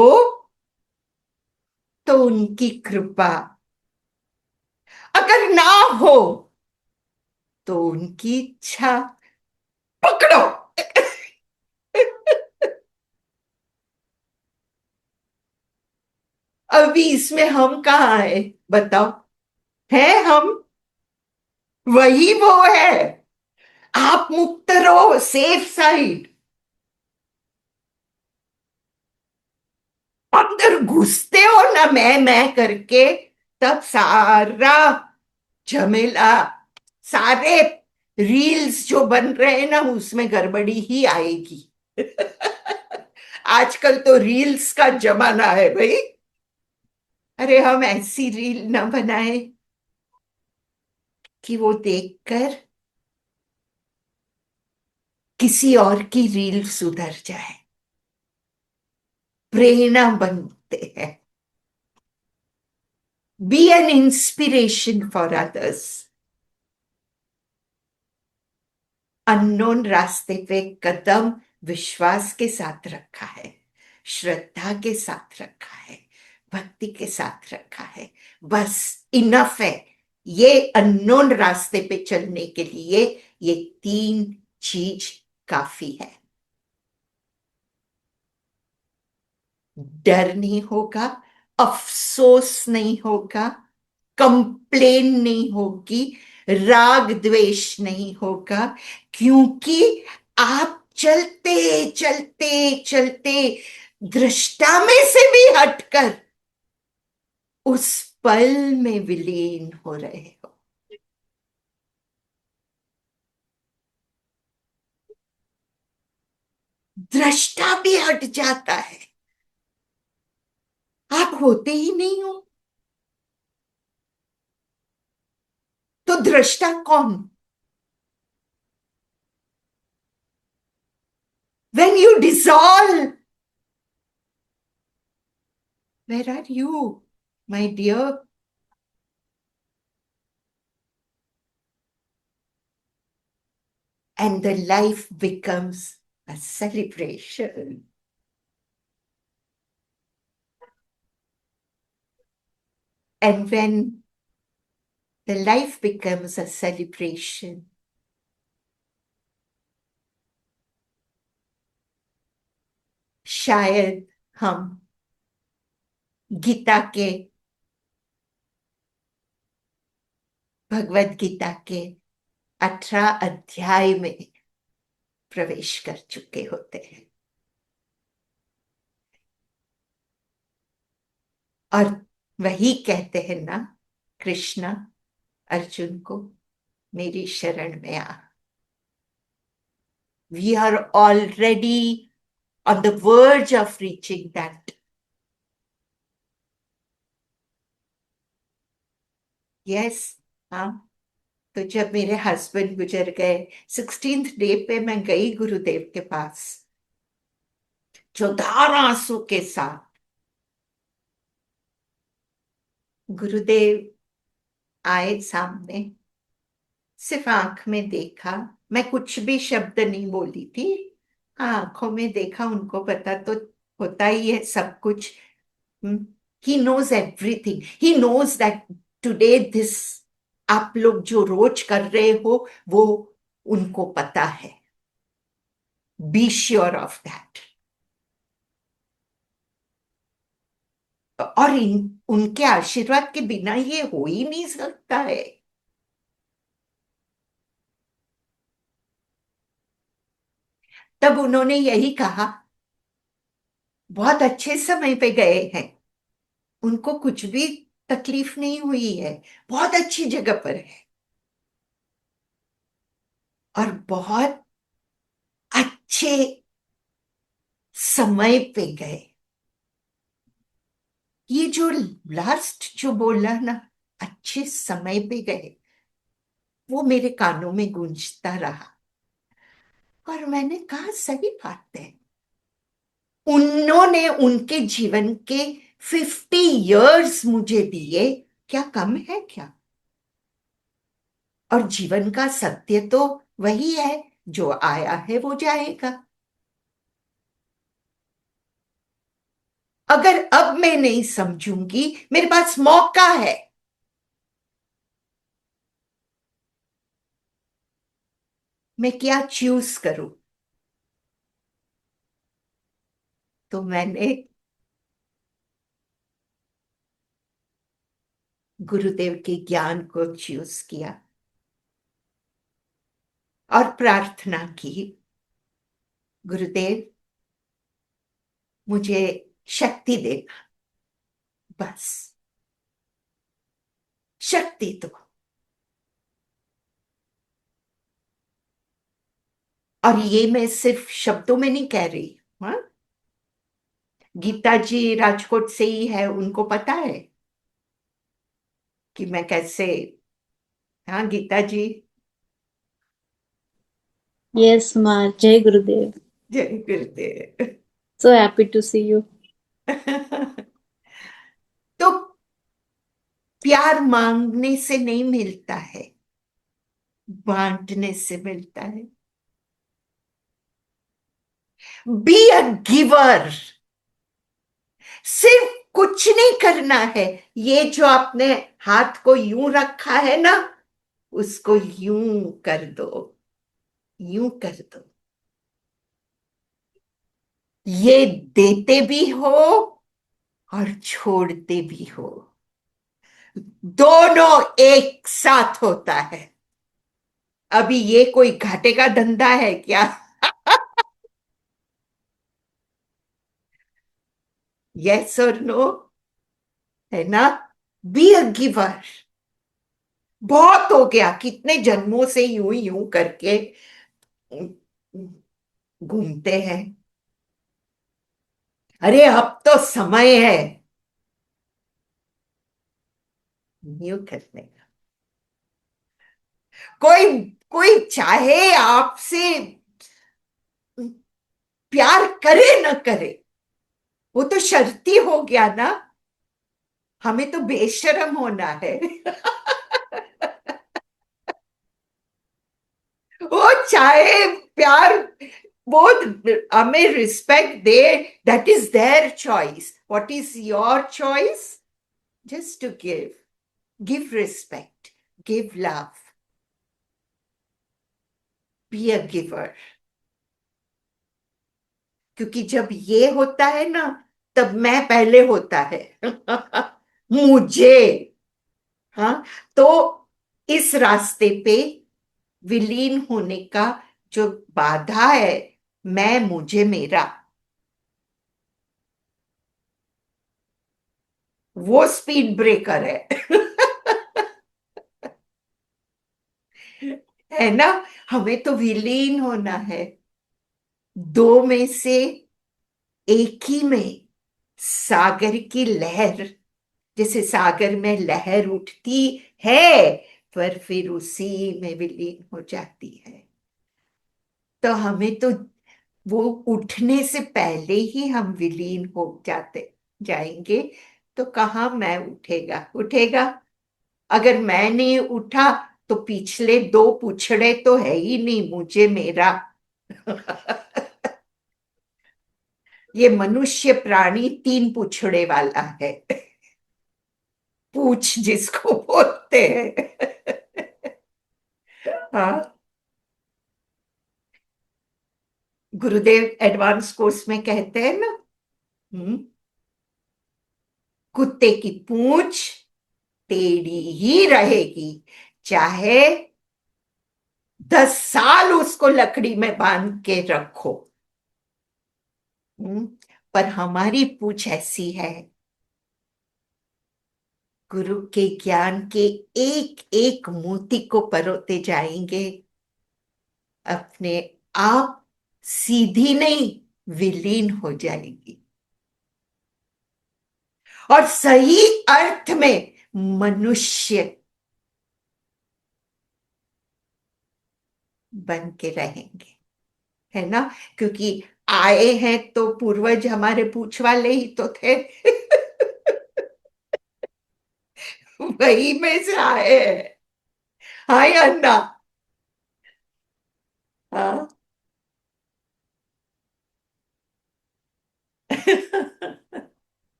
[SPEAKER 1] तो उनकी कृपा, अगर ना हो तो उनकी इच्छा. पकड़ो. अभी इसमें हम कहाँ है, बताओ. है हम, वही वो है. आप मुक्त रहो, सेफ साइड. अंदर घुसते हो ना मैं करके, तब सारा झमेला, सारे रील्स जो बन रहे हैं ना, उसमें गड़बड़ी ही आएगी. आजकल तो रील्स का जमाना है भाई. अरे हम ऐसी रील ना बनाए कि वो देखकर किसी और की रील सुधर जाए. प्रेरणा बनते हैं. Be an inspiration for others. Unknown रास्ते पे कदम विश्वास के साथ रखा है, श्रद्धा के साथ रखा है, भक्ति के साथ रखा है. बस इनफ है. ये अननोन रास्ते पे चलने के लिए ये 3 चीज काफी है. डर नहीं होगा, अफसोस नहीं होगा, कंप्लेन नहीं होगी, राग द्वेष नहीं होगा, क्योंकि आप चलते चलते चलते दृष्टा में से भी हटकर उस पल में विलीन हो रहे हो. दृष्टा भी हट जाता है, आप होते ही नहीं हो. तो दृष्टा कौन? When you dissolve where are you, my dear? And the life becomes a celebration. And when the life becomes a celebration, शायद हम गीता के, भगवत गीता के 18 अध्याय में प्रवेश कर चुके होते हैं। और वही कहते हैं ना कृष्णा अर्जुन को, मेरी शरण में आ। We are already on the verge of reaching that. Yes, हाँ। तो जब मेरे हस्बैंड गुजर गए, 16th डे पे मैं गई गुरुदेव के पास, चौधार आंसू के साथ। गुरुदेव आए सामने, सिर्फ आंख में देखा, मैं कुछ भी शब्द नहीं बोली थी, आंखों में देखा, उनको पता तो होता ही है सब कुछ। He knows everything, he knows that today this आप लोग जो रोज कर रहे हो वो उनको पता है। Be sure of that. और उनके आशीर्वाद के बिना ये हो ही नहीं सकता है। तब उन्होंने यही कहा, बहुत अच्छे समय पे गए हैं, उनको कुछ भी तकलीफ नहीं हुई है, बहुत अच्छी जगह पर है और बहुत अच्छे समय पे गए। ये जो लास्ट जो बोला ना, अच्छे समय पे गए, वो मेरे कानों में गूंजता रहा। और मैंने कहा सही बात है, उन्होंने उनके जीवन के 50 इयर्स मुझे दिए, क्या कम है क्या? और जीवन का सत्य तो वही है, जो आया है वो जाएगा। अगर अब मैं नहीं समझूंगी, मेरे पास मौका है, मैं क्या चूज करूं? तो मैंने गुरुदेव के ज्ञान को चूज किया और प्रार्थना की, गुरुदेव मुझे शक्ति देना, बस शक्ति दो। और ये मैं सिर्फ शब्दों में नहीं कह रही, हाँ। गीता जी राजकोट से ही है, उनको पता है कि मैं कैसे, हाँ गीता जी।
[SPEAKER 5] Yes, Ma. Jai Gurudev.
[SPEAKER 1] जय गुरुदेव।
[SPEAKER 5] So happy to see you.
[SPEAKER 1] तो प्यार मांगने से नहीं मिलता है, बांटने से मिलता है। B a giver. सिर्फ कुछ नहीं करना है, ये जो आपने हाथ को यूं रखा है ना, उसको यूं कर दो, यूं कर दो। ये देते भी हो और छोड़ते भी हो, दोनों एक साथ होता है। अभी ये कोई घाटे का धंधा है क्या? यस और नो, है ना? B a giver. बहुत हो गया, कितने जन्मों से यूं यूं करके घूमते हैं। अरे अब तो समय है यूं करने का। कोई कोई चाहे आपसे प्यार करे न करे, वो तो शर्ती हो गया ना। हमें तो बेशरम होना है। वो चाहे प्यार, वो हमें रिस्पेक्ट दे, that is their choice. What is your choice? Just to give respect, give love, be a giver. क्योंकि जब ये होता है ना, तब मैं पहले होता है। मुझे, हाँ, तो इस रास्ते पे विलीन होने का जो बाधा है, मैं, मुझे, मेरा, वो स्पीड ब्रेकर है। है ना? हमें तो विलीन होना है दो में से एक ही में। सागर की लहर, जैसे सागर में लहर उठती है पर फिर उसी में विलीन हो जाती है। तो हमें तो वो उठने से पहले ही हम विलीन हो जाते जाएंगे। तो कहाँ मैं उठेगा, उठेगा? अगर मैं नहीं उठा तो पिछले दो पुछड़े तो है ही नहीं, मुझे, मेरा। ये मनुष्य प्राणी तीन पुछड़े वाला है। पूछ जिसको बोलते हैं। हाँ, गुरुदेव एडवांस कोर्स में कहते हैं ना, हम्म, कुत्ते की पूंछ टेढ़ी ही रहेगी, चाहे 10 साल उसको लकड़ी में बांध के रखो। हम्म, पर हमारी पूंछ ऐसी है, गुरु के ज्ञान के एक एक मोती को परोते जाएंगे, अपने आप सीधी नहीं, विलीन हो जाएगी, और सही अर्थ में मनुष्य बन के रहेंगे। है ना? क्योंकि आए हैं तो पूर्वज हमारे पूछ वाले ही तो थे। वही में से आए हैं। हाँ या ना? हाँ।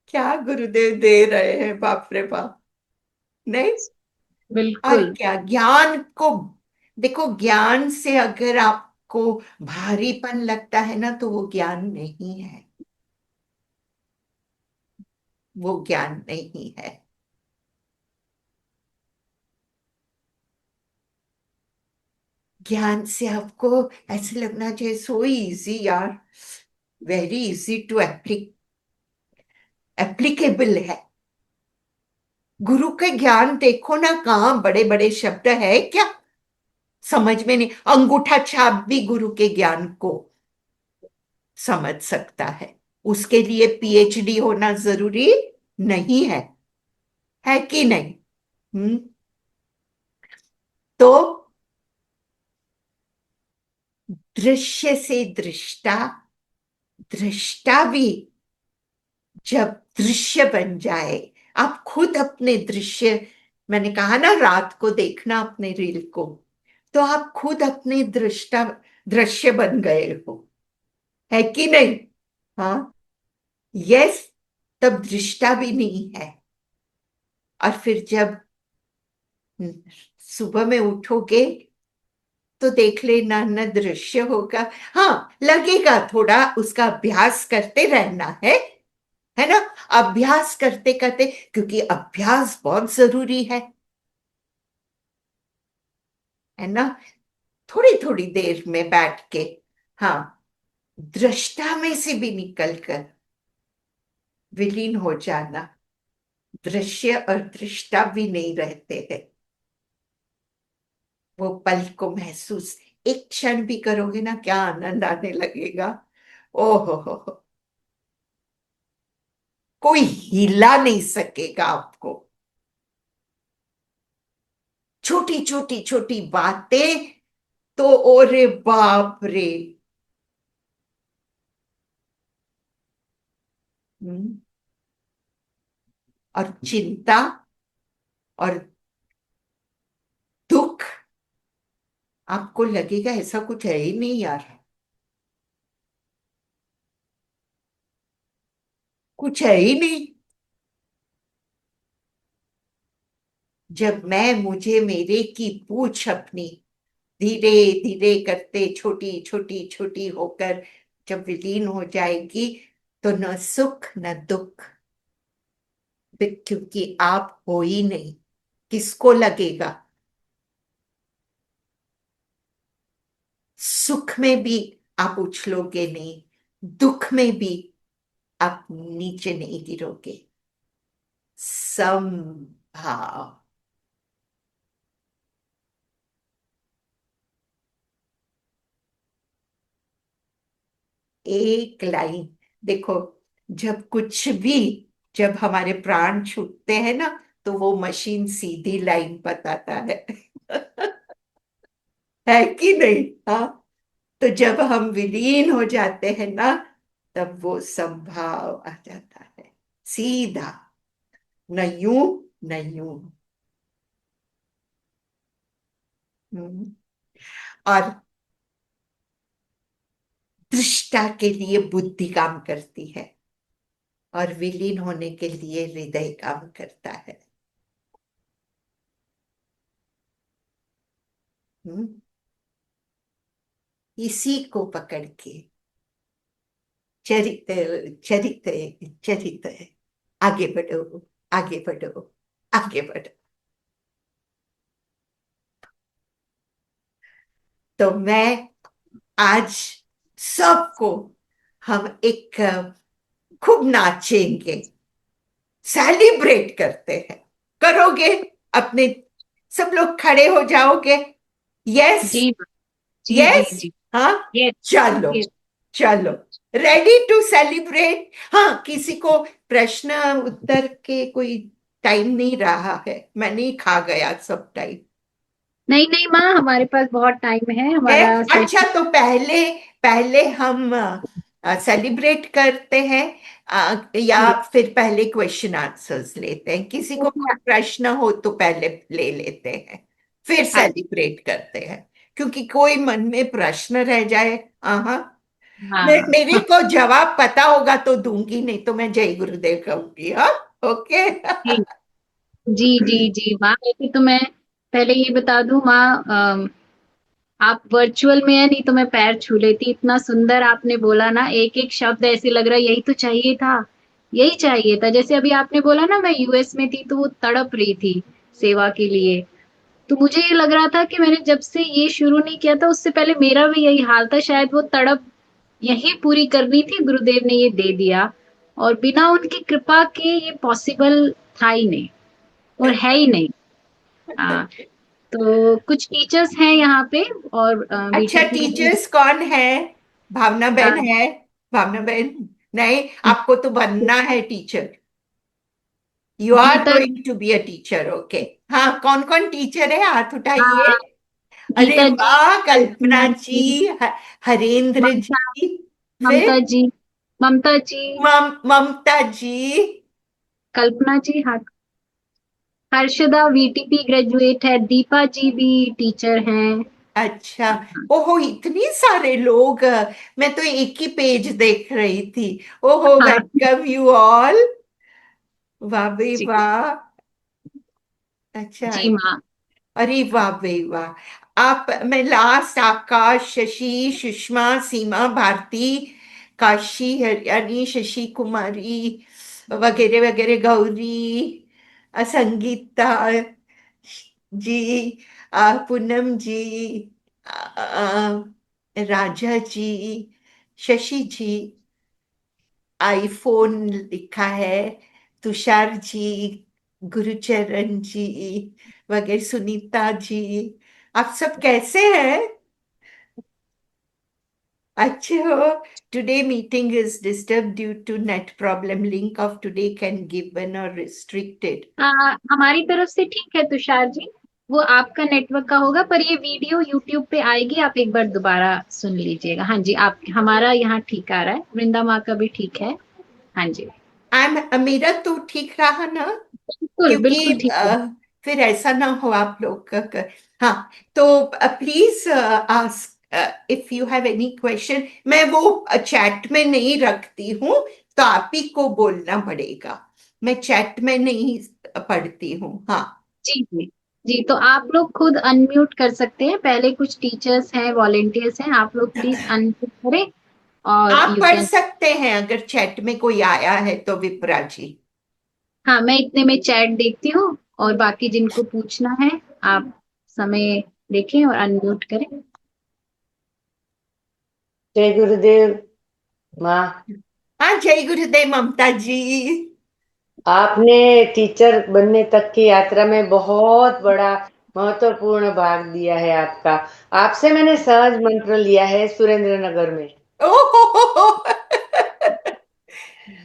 [SPEAKER 1] क्या गुरुदेव दे रहे हैं, बाप रे बाप। नहीं, और
[SPEAKER 2] बिल्कुल।
[SPEAKER 1] क्या ज्ञान को, देखो, ज्ञान से अगर आपको भारीपन लगता है ना, तो वो ज्ञान नहीं है, वो ज्ञान नहीं है। ज्ञान से आपको ऐसे लगना चाहिए सो इजी यार, वेरी इजी टू एप्लीकेबल है। गुरु के ज्ञान देखो ना, कहाँ बड़े बड़े शब्द है क्या, समझ में नहीं। अंगूठा छाप भी गुरु के ज्ञान को समझ सकता है, उसके लिए पीएचडी होना जरूरी नहीं है कि नहीं? हम्म। तो दृश्य से दृष्टा, दृष्टा भी जब दृश्य बन जाए, आप खुद अपने दृश्य, मैंने कहा ना रात को देखना अपने रील को, तो आप खुद अपने दृष्टा, दृश्य बन गए हो, है कि नहीं? हाँ, यस। तब दृष्टा भी नहीं है। और फिर जब सुबह में उठोगे तो देख लेना न दृश्य होगा। हाँ, लगेगा थोड़ा, उसका अभ्यास करते रहना है ना? अभ्यास करते करते, क्योंकि अभ्यास बहुत जरूरी है ना? थोड़ी थोड़ी देर में बैठ के, हाँ, दृष्टा में से भी निकलकर विलीन हो जाना। दृश्य और दृष्टा भी नहीं रहते हैं। वो पल को महसूस एक क्षण भी करोगे ना, क्या आनंद आने लगेगा। ओहो हो, कोई हिला नहीं सकेगा आपको। छोटी छोटी छोटी बातें तो ओरे बाप रे। हम्म, और चिंता और दुख, आपको लगेगा ऐसा कुछ है ही नहीं यार, कुछ है ही नहीं। जब मैं मुझे मेरे की पूछ अपनी धीरे धीरे करते छोटी छोटी छोटी होकर जब विलीन हो जाएगी, तो न सुख न दुख, क्योंकि आप हो ही नहीं, किसको लगेगा? सुख में भी आप उछलोगे नहीं, दुख में भी आप नीचे नहीं गिरोगे। समभाव। एक लाइन देखो, जब कुछ भी, जब हमारे प्राण छूटते हैं ना, तो वो मशीन सीधी लाइन बताता है है कि नहीं? हाँ, तो जब हम विलीन हो जाते हैं ना, तब वो संभाव आ जाता है, सीधा, न यूं न यूं। हम्म। और दृष्टा के लिए बुद्धि काम करती है, और विलीन होने के लिए हृदय काम करता है। हम्म। इसी को पकड़ के चरित चरित चरित, आगे बढ़ो, आगे बढ़ो, आगे बढ़ो। तो मैं आज सबको, हम एक खूब नाचेंगे, सेलिब्रेट करते हैं, करोगे अपने? सब लोग खड़े हो जाओगे? यस,
[SPEAKER 2] जी जी जी
[SPEAKER 1] यस।
[SPEAKER 2] जी।
[SPEAKER 1] हाँ,
[SPEAKER 2] यस
[SPEAKER 1] चलो,
[SPEAKER 2] यस।
[SPEAKER 1] चलो, रेडी टू सेलिब्रेट। हाँ, किसी को प्रश्न उत्तर के कोई टाइम नहीं रहा है? मैं नहीं खा गया सब टाइम
[SPEAKER 2] नहीं नहीं माँ, हमारे पास बहुत टाइम है,
[SPEAKER 1] है?
[SPEAKER 2] हमारा
[SPEAKER 1] अच्छा,
[SPEAKER 2] सेशन।
[SPEAKER 1] तो पहले पहले हम सेलिब्रेट करते हैं, या फिर पहले क्वेश्चन आंसर्स लेते हैं? किसी को कोई प्रश्न हो तो पहले ले लेते हैं, फिर
[SPEAKER 2] अच्छा।
[SPEAKER 1] सेलिब्रेट करते हैं, क्योंकि कोई मन में प्रश्न रह जाए। हाँ,
[SPEAKER 2] हाँ
[SPEAKER 1] मेरे को जवाब पता होगा तो दूंगी, नहीं तो मैं जय गुरुदेव कहूंगी। हाँ, ओके
[SPEAKER 2] जी जी जी जी माँ, वैसे तो मैं पहले ये बता दूं माँ, आप वर्चुअल में है, नहीं तो मैं पैर छू लेती। इतना सुंदर आपने बोला ना, एक एक शब्द ऐसे लग रहा है यही तो चाहिए था, यही चाहिए था। जैसे अभी आपने बोला ना, मैं यूएस में थी तो वो तड़प रही थी सेवा के लिए, तो मुझे ये लग रहा था कि मैंने जब से ये शुरू नहीं किया था उससे पहले मेरा भी यही हाल था। शायद वो तड़प यही पूरी करनी थी, गुरुदेव ने ये दे दिया, और बिना उनकी कृपा के ये पॉसिबल था ही नहीं, और है ही नहीं। हाँ, तो कुछ टीचर्स हैं यहाँ पे, और
[SPEAKER 1] अच्छा,
[SPEAKER 2] बीटीपी में।
[SPEAKER 1] टीचर्स कौन है? भावना बहन है? भावना बहन? नहीं, आपको तो बनना है teacher. You are
[SPEAKER 2] Gita.
[SPEAKER 1] Going to be a teacher, okay. हाँ, कौन कौन टीचर है? हाथ उठाइए।
[SPEAKER 2] हाँ,
[SPEAKER 1] अरे
[SPEAKER 2] गीता जी,
[SPEAKER 1] वाह, कल्पना
[SPEAKER 2] कल्पना
[SPEAKER 1] जी,
[SPEAKER 2] जी,
[SPEAKER 1] हरेंद्र
[SPEAKER 2] ममता,
[SPEAKER 1] जी,
[SPEAKER 2] ममता
[SPEAKER 1] फिर
[SPEAKER 2] जी, ममता जी,
[SPEAKER 1] ममता जी।
[SPEAKER 2] कल्पना जी, हाँ, हर्षदा वीटीपी ग्रेजुएट है, दीपा जी भी टीचर हैं।
[SPEAKER 1] अच्छा, ओहो, इतनी सारे लोग, मैं तो एक ही पेज देख रही थी। ओहो,
[SPEAKER 2] हाँ
[SPEAKER 1] वेलकम यू ऑल। वाह भाई
[SPEAKER 2] जी
[SPEAKER 1] वाह। अच्छा,
[SPEAKER 2] जी माँ।
[SPEAKER 1] अरे वाह भाई वाह। आप, मैं लास्ट आकाश, शशि, सुषमा, सीमा, भारती, काशी, हरियाणी, शशि कुमारी वगैरह वगैरह, गौरी, संगीता जी, पूनम जी, राजा जी, शशि जी, आईफोन लिखा है, तुषार जी, गुरुचरण जी वगैरह, सुनीता जी, आप सब कैसे हैं? अच्छे हो? Today meeting is disturb due to net problem, link of today can given or restricted.
[SPEAKER 2] हमारी तरफ से ठीक है तुषार जी, वो आपका नेटवर्क का होगा, पर ये वीडियो यूट्यूब पे आएगी, आप एक बार दोबारा सुन लीजिएगा। हाँ जी, आप, हमारा यहाँ ठीक आ रहा है, वृंदा माँ का भी ठीक है। हाँ जी।
[SPEAKER 1] मेरा तो ठीक रहा ना,
[SPEAKER 2] बिल्कुल
[SPEAKER 1] क्योंकि
[SPEAKER 2] बिल्कुल ठीक है।
[SPEAKER 1] फिर ऐसा ना हो आप लोग हाँ, तो please ask if you have any question. मैं वो चैट में नहीं रखती हूँ, तो आप ही को बोलना पड़ेगा, मैं चैट में नहीं पढ़ती हूँ। हाँ,
[SPEAKER 2] जी जी जी, तो आप लोग खुद अनम्यूट कर सकते हैं, पहले कुछ टीचर्स हैं, वॉलेंटियर्स हैं, आप लोग प्लीज अनम्यूट करें और
[SPEAKER 1] आप
[SPEAKER 2] यू
[SPEAKER 1] पढ़
[SPEAKER 2] कैन।
[SPEAKER 1] सकते हैं अगर चैट में कोई आया है तो, विप्रा जी।
[SPEAKER 2] हाँ, मैं इतने में चैट देखती हूँ, और बाकी जिनको पूछना है आप समय देखें और अनम्यूट करें।
[SPEAKER 3] जय गुरुदेव माँ।
[SPEAKER 1] हाँ, जय गुरुदेव ममता जी।
[SPEAKER 3] आपने टीचर बनने तक की यात्रा में बहुत बड़ा महत्वपूर्ण भाग दिया है आपका। आपसे मैंने सहज मंत्र लिया है सुरेंद्र नगर में।
[SPEAKER 1] ओहो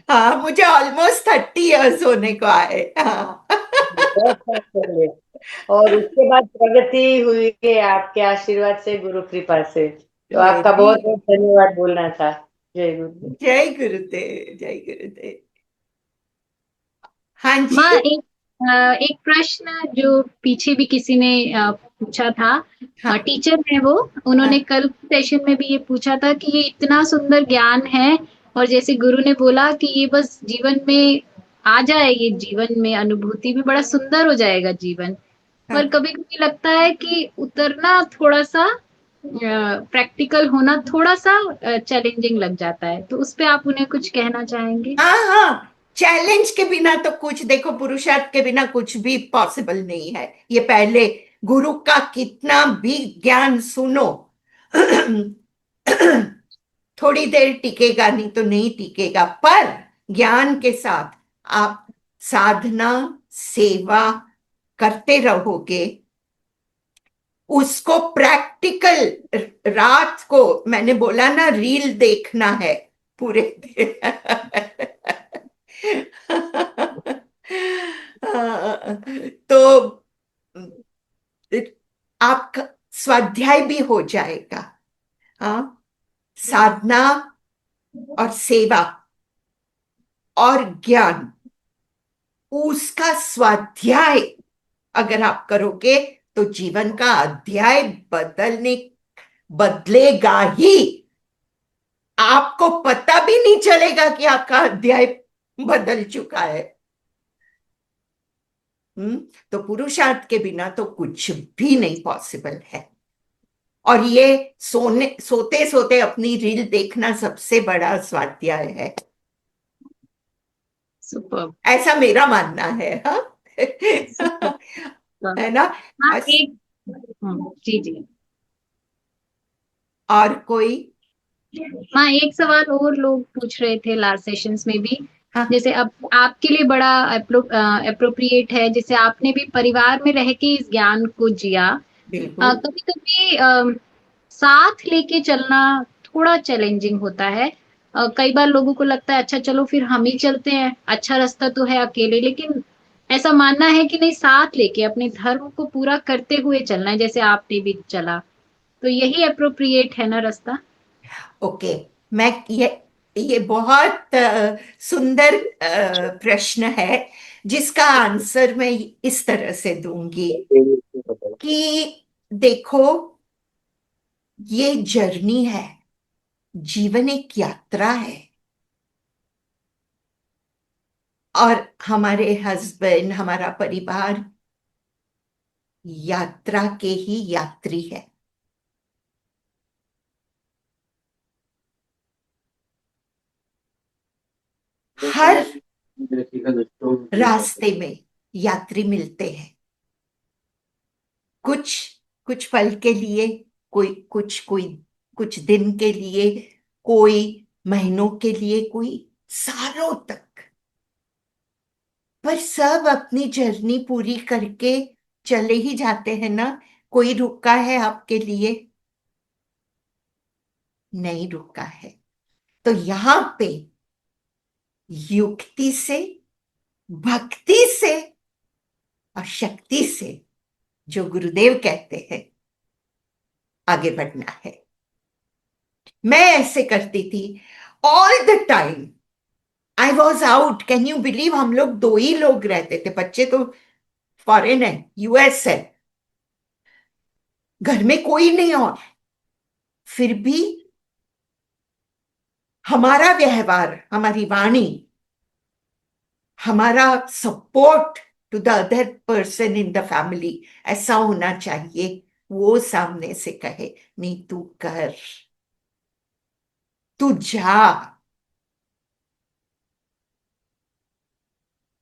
[SPEAKER 1] हाँ, मुझे ऑलमोस्ट 30 इयर्स होने को आए। हाँ
[SPEAKER 3] 10 साल पहले। और उसके बाद प्रगति हुई है आपके आशीर्वाद से, गुरु कृपा से। तो आपका
[SPEAKER 1] वेरी,
[SPEAKER 3] बहुत बहुत धन्यवाद बोलना था। जय गुरुदेव।
[SPEAKER 1] जय गुरुदेव, जय गुरुदेव। हाँ
[SPEAKER 2] माँ,
[SPEAKER 1] जी।
[SPEAKER 2] एक प्रश्न जो पीछे भी किसी ने पूछा था,
[SPEAKER 1] हाँ
[SPEAKER 2] टीचर है वो, उन्होंने
[SPEAKER 1] हाँ
[SPEAKER 2] कल सेशन में भी ये पूछा था कि ये इतना सुंदर ज्ञान है, और जैसे गुरु ने बोला कि ये बस जीवन में आ जाए, ये जीवन में अनुभूति में बड़ा सुंदर हो जाएगा जीवन,
[SPEAKER 1] हाँ।
[SPEAKER 2] पर कभी कभी लगता है कि उतरना थोड़ा सा, प्रैक्टिकल होना थोड़ा सा चैलेंजिंग लग जाता है, तो उस पे आप उन्हें कुछ कहना चाहेंगे?
[SPEAKER 1] हाँ हाँ, चैलेंज के बिना तो कुछ, देखो, पुरुषार्थ के बिना कुछ भी पॉसिबल नहीं है। ये पहले गुरु का कितना भी ज्ञान सुनो थोड़ी देर टिकेगा, नहीं तो नहीं टिकेगा, पर ज्ञान के साथ आप साधना, सेवा करते रहोगे, उसको प्रैक्टिकल, रात को मैंने बोला ना, रील देखना है पूरे दिन तो आपका स्वाध्याय भी हो जाएगा। हाँ, साधना और सेवा और ज्ञान, उसका स्वाध्याय अगर आप करोगे तो जीवन का अध्याय बदलेगा ही। आपको पता भी नहीं चलेगा कि आपका अध्याय बदल चुका है। तो पुरुषार्थ के बिना तो कुछ भी नहीं पॉसिबल है। और ये सोते सोते अपनी रील देखना सबसे बड़ा स्वाध्याय है,
[SPEAKER 2] सुपर।
[SPEAKER 1] ऐसा मेरा मानना है। हाँ
[SPEAKER 2] सुपर।
[SPEAKER 1] है ना।
[SPEAKER 2] हाँ,
[SPEAKER 1] और
[SPEAKER 2] एक, जी जी।
[SPEAKER 1] और कोई।
[SPEAKER 2] हाँ, एक सवाल और लोग पूछ रहे थे लास्ट सेशंस में भी,
[SPEAKER 1] हाँ,
[SPEAKER 2] जैसे अब आपके लिए बड़ा अप्रोप्रिएट है, जैसे आपने भी परिवार में रह के इस ज्ञान को जिया,
[SPEAKER 1] बिल्कुल।
[SPEAKER 2] कभी कभी साथ लेके चलना थोड़ा चैलेंजिंग होता है। कई बार लोगों को लगता है अच्छा चलो फिर हम ही चलते हैं, अच्छा रास्ता तो है अकेले, लेकिन ऐसा मानना है कि नहीं, साथ लेके अपने धर्म को पूरा करते हुए चलना है, जैसे आपने भी चला, तो यही अप्रोप्रिएट है ना रास्ता?
[SPEAKER 1] ओके, मैं ये बहुत सुंदर प्रश्न है, जिसका आंसर मैं इस तरह से दूंगी कि देखो, ये जर्नी है, जीवन एक यात्रा है, और हमारे हस्बैंड, हमारा परिवार यात्रा के ही यात्री है। हर रास्ते में यात्री मिलते हैं, कुछ कुछ पल के लिए, कोई कुछ दिन के लिए, कोई महीनों के लिए, कोई सालों तक, पर सब अपनी जर्नी पूरी करके चले ही जाते हैं ना। कोई रुका है आपके लिए? नहीं रुका है। तो यहाँ पे युक्ति से, भक्ति से और शक्ति से, जो गुरुदेव कहते हैं, आगे बढ़ना है। मैं ऐसे करती थी all the time, I was out, can you believe? हम लोग 2 ही लोग रहते थे, बच्चे तो फॉरेन है, यूएस है, घर में कोई नहीं। और फिर भी हमारा व्यवहार, हमारी वाणी, हमारा support to the other person in the family ऐसा होना चाहिए। वो सामने से कहे, नहीं तू कर, तू जा।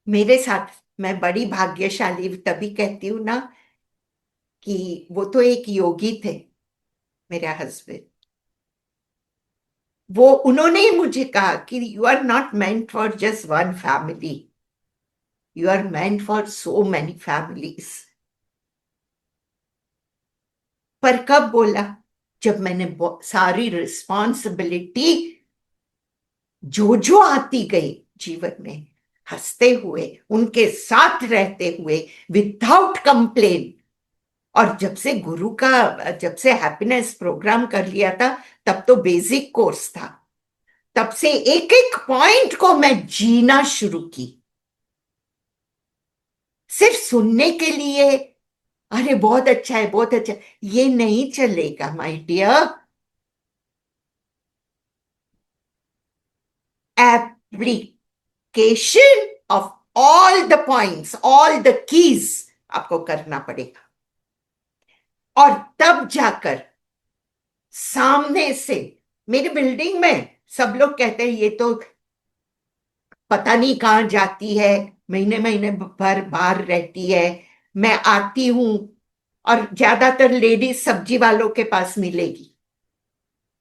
[SPEAKER 1] मेरे साथ, मैं बड़ी भाग्यशाली तभी कहती हूँ ना कि वो तो एक योगी थे, मेरे हस्बैंड। वो उन्होंने ही मुझे कहा कि you are not meant for just one family, you are meant for so many families. पर कब बोला? जब मैंने सारी रिस्पॉन्सिबिलिटी जो जो आती गई जीवन में, हंसते हुए, उनके साथ रहते हुए, विदाउट कंप्लेन। और जब से गुरु का, जब से हैप्पीनेस प्रोग्राम कर लिया था, तब तो बेसिक कोर्स था, तब से एक एक पॉइंट को मैं जीना शुरू की, सिर्फ सुनने के लिए। अरे बहुत अच्छा है, बहुत अच्छा है, ये नहीं चलेगा my dear. Application of all the points, all the keys आपको करना पड़ेगा, और तब जाकर सामने से, मेरी बिल्डिंग में सब लोग कहते हैं ये तो पता नहीं कहाँ जाती है, महीने महीने भर बाहर रहती है। मैं आती हूं और ज्यादातर लेडीज सब्जी वालों के पास मिलेगी,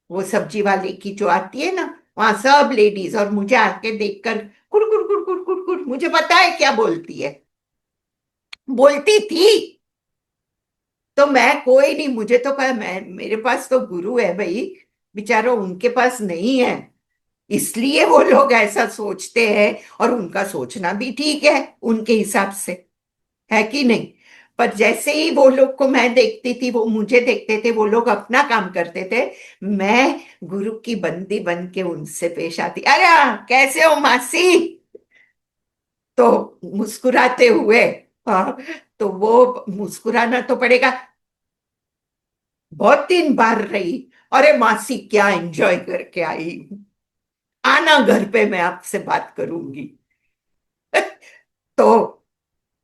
[SPEAKER 1] वो सब्जी वाले की जो आती है ना, वहां सब लेडीज, और मुझे आके देखकर कुड़ कुड़ कुड़ कुड़ कुड़ कुड़, मुझे पता है क्या बोलती है, बोलती थी। तो मैं कोई नहीं, मुझे तो मेरे पास तो गुरु है भाई, बेचारों उनके पास नहीं है, इसलिए वो लोग ऐसा सोचते हैं। और उनका सोचना भी ठीक है उनके हिसाब से, है कि नहीं? पर जैसे ही वो लोग को मैं देखती थी, वो मुझे देखते थे, वो लोग अपना काम करते थे, मैं गुरु की बंदी बन के उनसे पेश आती। अरे कैसे हो मासी? तो मुस्कुराते हुए, हाँ, तो वो मुस्कुराना तो पड़ेगा। बहुत दिन बाहर रही, अरे मासी क्या एंजॉय करके आई हूं, आना घर पे, मैं आपसे बात करूंगी। तो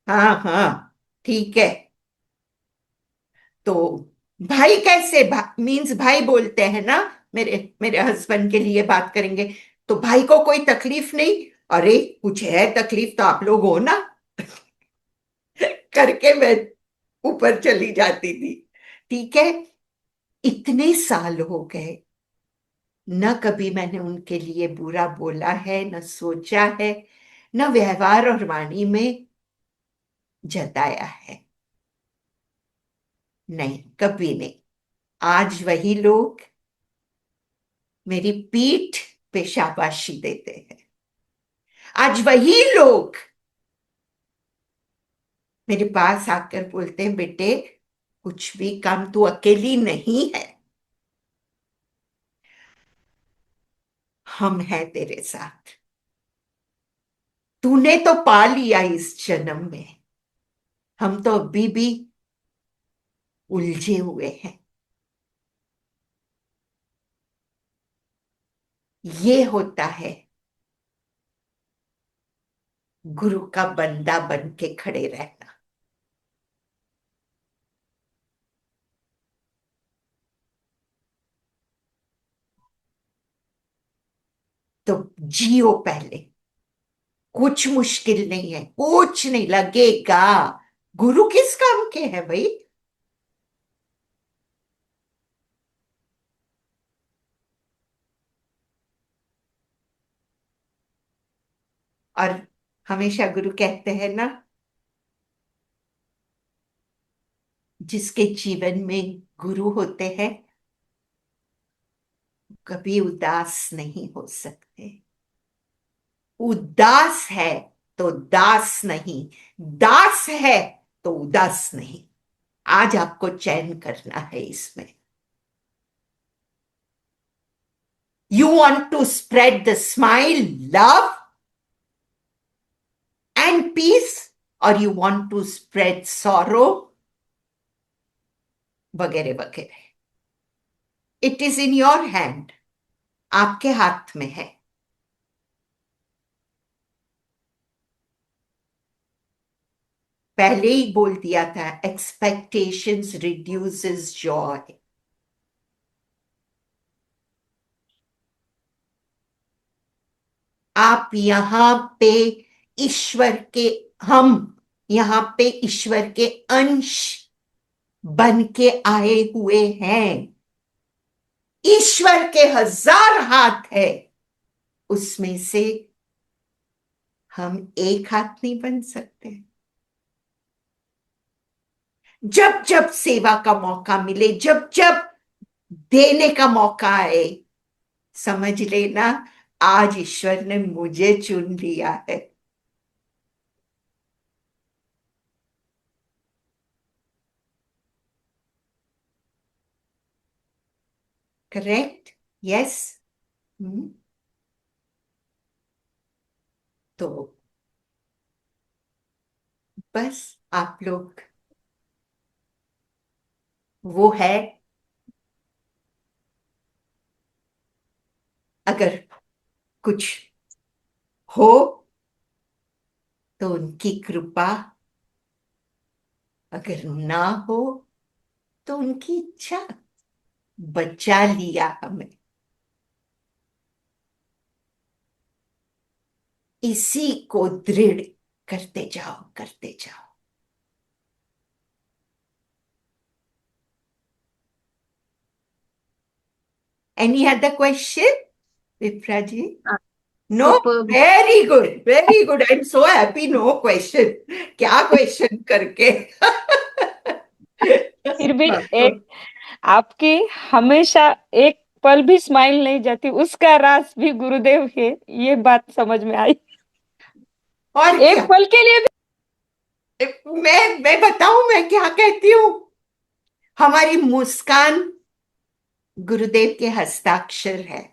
[SPEAKER 1] हाँ हाँ, ठीक है। तो भाई कैसे, मीन्स भाई बोलते हैं ना, मेरे मेरे हस्बैंड के लिए बात करेंगे, तो भाई को कोई तकलीफ नहीं? अरे कुछ है तकलीफ तो आप लोग हो ना, करके मैं ऊपर चली जाती थी। ठीक है, इतने साल हो गए, न कभी मैंने उनके लिए बुरा बोला है, न सोचा है, न व्यवहार और वाणी में जताया है, नहीं कभी नहीं। आज वही लोग मेरी पीठ पे शाबाशी देते हैं, आज वही लोग मेरे पास आकर बोलते हैं, बेटे कुछ भी काम तू अकेली नहीं है, हम हैं तेरे साथ, तूने तो पा लिया इस जन्म में, हम तो अभी भी उलझे हुए हैं। ये होता है गुरु का बंदा बन के खड़े रहना। तो जियो पहले, कुछ मुश्किल नहीं है, कुछ नहीं लगेगा। गुरु किस काम के हैं भाई? और हमेशा गुरु कहते हैं ना, जिसके जीवन में गुरु होते हैं कभी उदास नहीं हो सकते। उदास है तो दास नहीं, दास है तो उदास नहीं। आज आपको चयन करना है इसमें। You want to spread the smile, love, and peace, or you want to spread sorrow, वगैरह वगैरह. It is in your hand. आपके हाथ में है. पहले ही बोल दिया था, expectations reduces joy. आप यहां पे ईश्वर के, हम यहां पे ईश्वर के अंश बन के आए हुए हैं. ईश्वर के 1000 हाथ है, उसमें से हम एक हाथ नहीं बन सकते. जब जब सेवा का मौका मिले, जब जब देने का मौका आए, समझ लेना आज ईश्वर ने मुझे चुन लिया है. करेक्ट? यस. तो बस आप लोग, वो है, अगर कुछ हो तो उनकी कृपा, अगर ना हो तो उनकी इच्छा. बचा लिया हमें. इसी को दृढ़ करते जाओ, करते जाओ. Any other question, Vipra ji? No?
[SPEAKER 2] Superb.
[SPEAKER 1] Very good, very good. I'm so happy. No question. क्या question करके?
[SPEAKER 4] फिर भी एक आपकी हमेशा एक पल भी स्माइल नहीं जाती, उसका राज भी गुरुदेव है, ये बात समझ में आई.
[SPEAKER 1] और
[SPEAKER 4] एक
[SPEAKER 1] क्या?
[SPEAKER 4] पल के लिए भी
[SPEAKER 1] मैं बताऊं मैं क्या कहती हूँ. हमारी मुस्कान गुरुदेव के हस्ताक्षर है.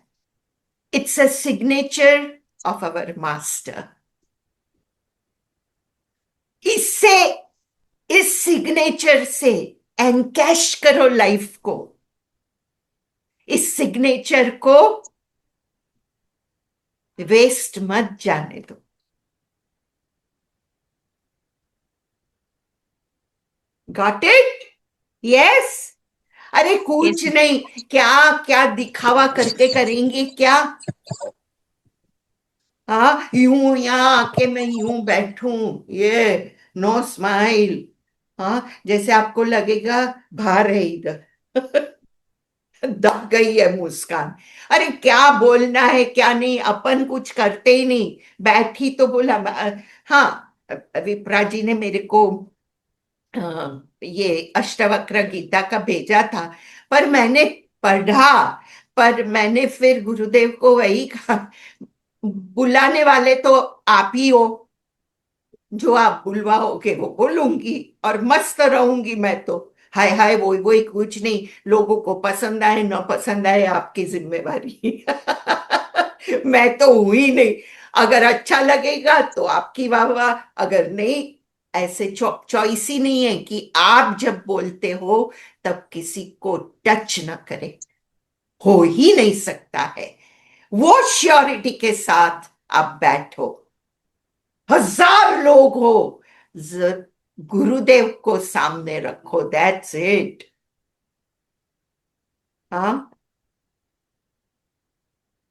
[SPEAKER 1] It's a signature of our master. इससे, इस सिग्नेचर से एनकैश करो लाइफ को. इस सिग्नेचर को वेस्ट मत जाने दो. Got it? यस. अरे कुछ
[SPEAKER 2] Yes.
[SPEAKER 1] नहीं, क्या क्या दिखावा करके करेंगे क्या? हाँ, यूं यहाँ आके मैं यूं बैठूं, ये नो स्माइल. हाँ, जैसे आपको लगेगा भार है इधर. दब गई है मुस्कान. अरे क्या बोलना है क्या नहीं, अपन कुछ करते ही नहीं. बैठी तो बोला. हाँ, विप्रा जी ने मेरे को ये अष्टवक्र गीता का भेजा था, पर मैंने पढ़ा, पर मैंने फिर गुरुदेव को वही कहा, बुलाने वाले तो आप ही हो, जो आप बुलवाओगे वो बोलूंगी और मस्त रहूंगी मैं तो. हाय हाय वही कुछ नहीं. लोगों को पसंद आए न पसंद आए आपकी जिम्मेवारी. मैं तो हुई नहीं. अगर अच्छा लगेगा तो आपकी वाह वाह, अगर नहीं, ऐसे चॉइस ही नहीं है कि आप जब बोलते हो तब किसी को टच न करे. हो ही नहीं सकता है. वो श्योरिटी के साथ आप बैठो. 1000 लोग हो, गुरुदेव को सामने रखो. That's it. हाँ,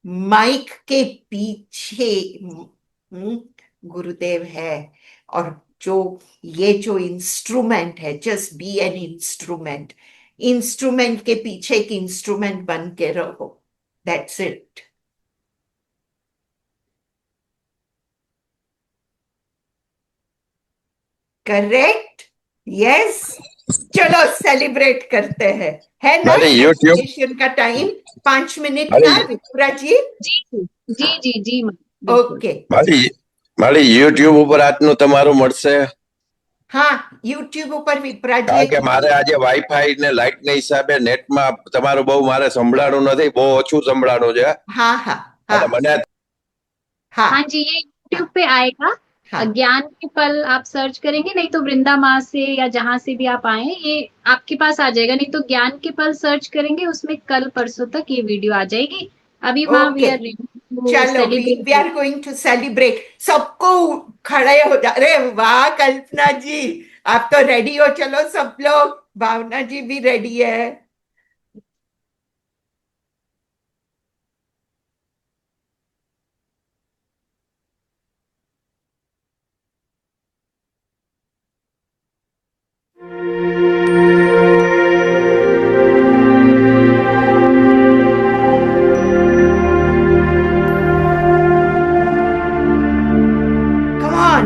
[SPEAKER 1] माइक के पीछे गुरुदेव है, और जो इंस्ट्रूमेंट है, just be an instrument. Instrument के पीछे एक इंस्ट्रूमेंट बन के रहो. That's it. करेक्ट? यस. चलो सेलिब्रेट करते हैं, है ना?
[SPEAKER 6] अरे YouTube
[SPEAKER 1] सेलिब्रेशन का टाइम 5 मिनट
[SPEAKER 6] अरे
[SPEAKER 1] का. विप्रा जी?
[SPEAKER 2] जी जी जी जी ma'am.
[SPEAKER 1] ओके.
[SPEAKER 6] મારી YouTube ઉપર આજનું તમારું મળશે
[SPEAKER 1] हाँ, YouTube ઉપર વિપ્રા
[SPEAKER 6] કારણ કે
[SPEAKER 1] जी.
[SPEAKER 6] મારે આજે વાઈફાઈ ને લાઈટ ના હિસાબે નેટમાં તમારું બહુ મારે સંભળાણું નથી, બહુ ઓછું સંભળાણું છે
[SPEAKER 1] हाँ हाँ
[SPEAKER 6] અને
[SPEAKER 1] हाँ
[SPEAKER 6] મને
[SPEAKER 1] हाँ
[SPEAKER 2] हाँ जी, ये YouTube पे आएगा.
[SPEAKER 1] हाँ
[SPEAKER 2] ज्ञान के पल आप सर्च करेंगे, नहीं तो वृंदा माँ से या जहां से भी आप आए ये आपके पास आ जाएगा, नहीं तो ज्ञान के पल सर्च करेंगे, उसमें कल परसों तक ये वीडियो आ जाएगी। अभी माँ we
[SPEAKER 1] okay,
[SPEAKER 2] are ready to
[SPEAKER 1] चलो we
[SPEAKER 2] celebrate.
[SPEAKER 1] Are going to celebrate. सबको खड़े हो जा। अरे वाह कल्पना जी, आप तो रेडी हो, चलो सब लोग, भावना जी भी रेडी है। Come on.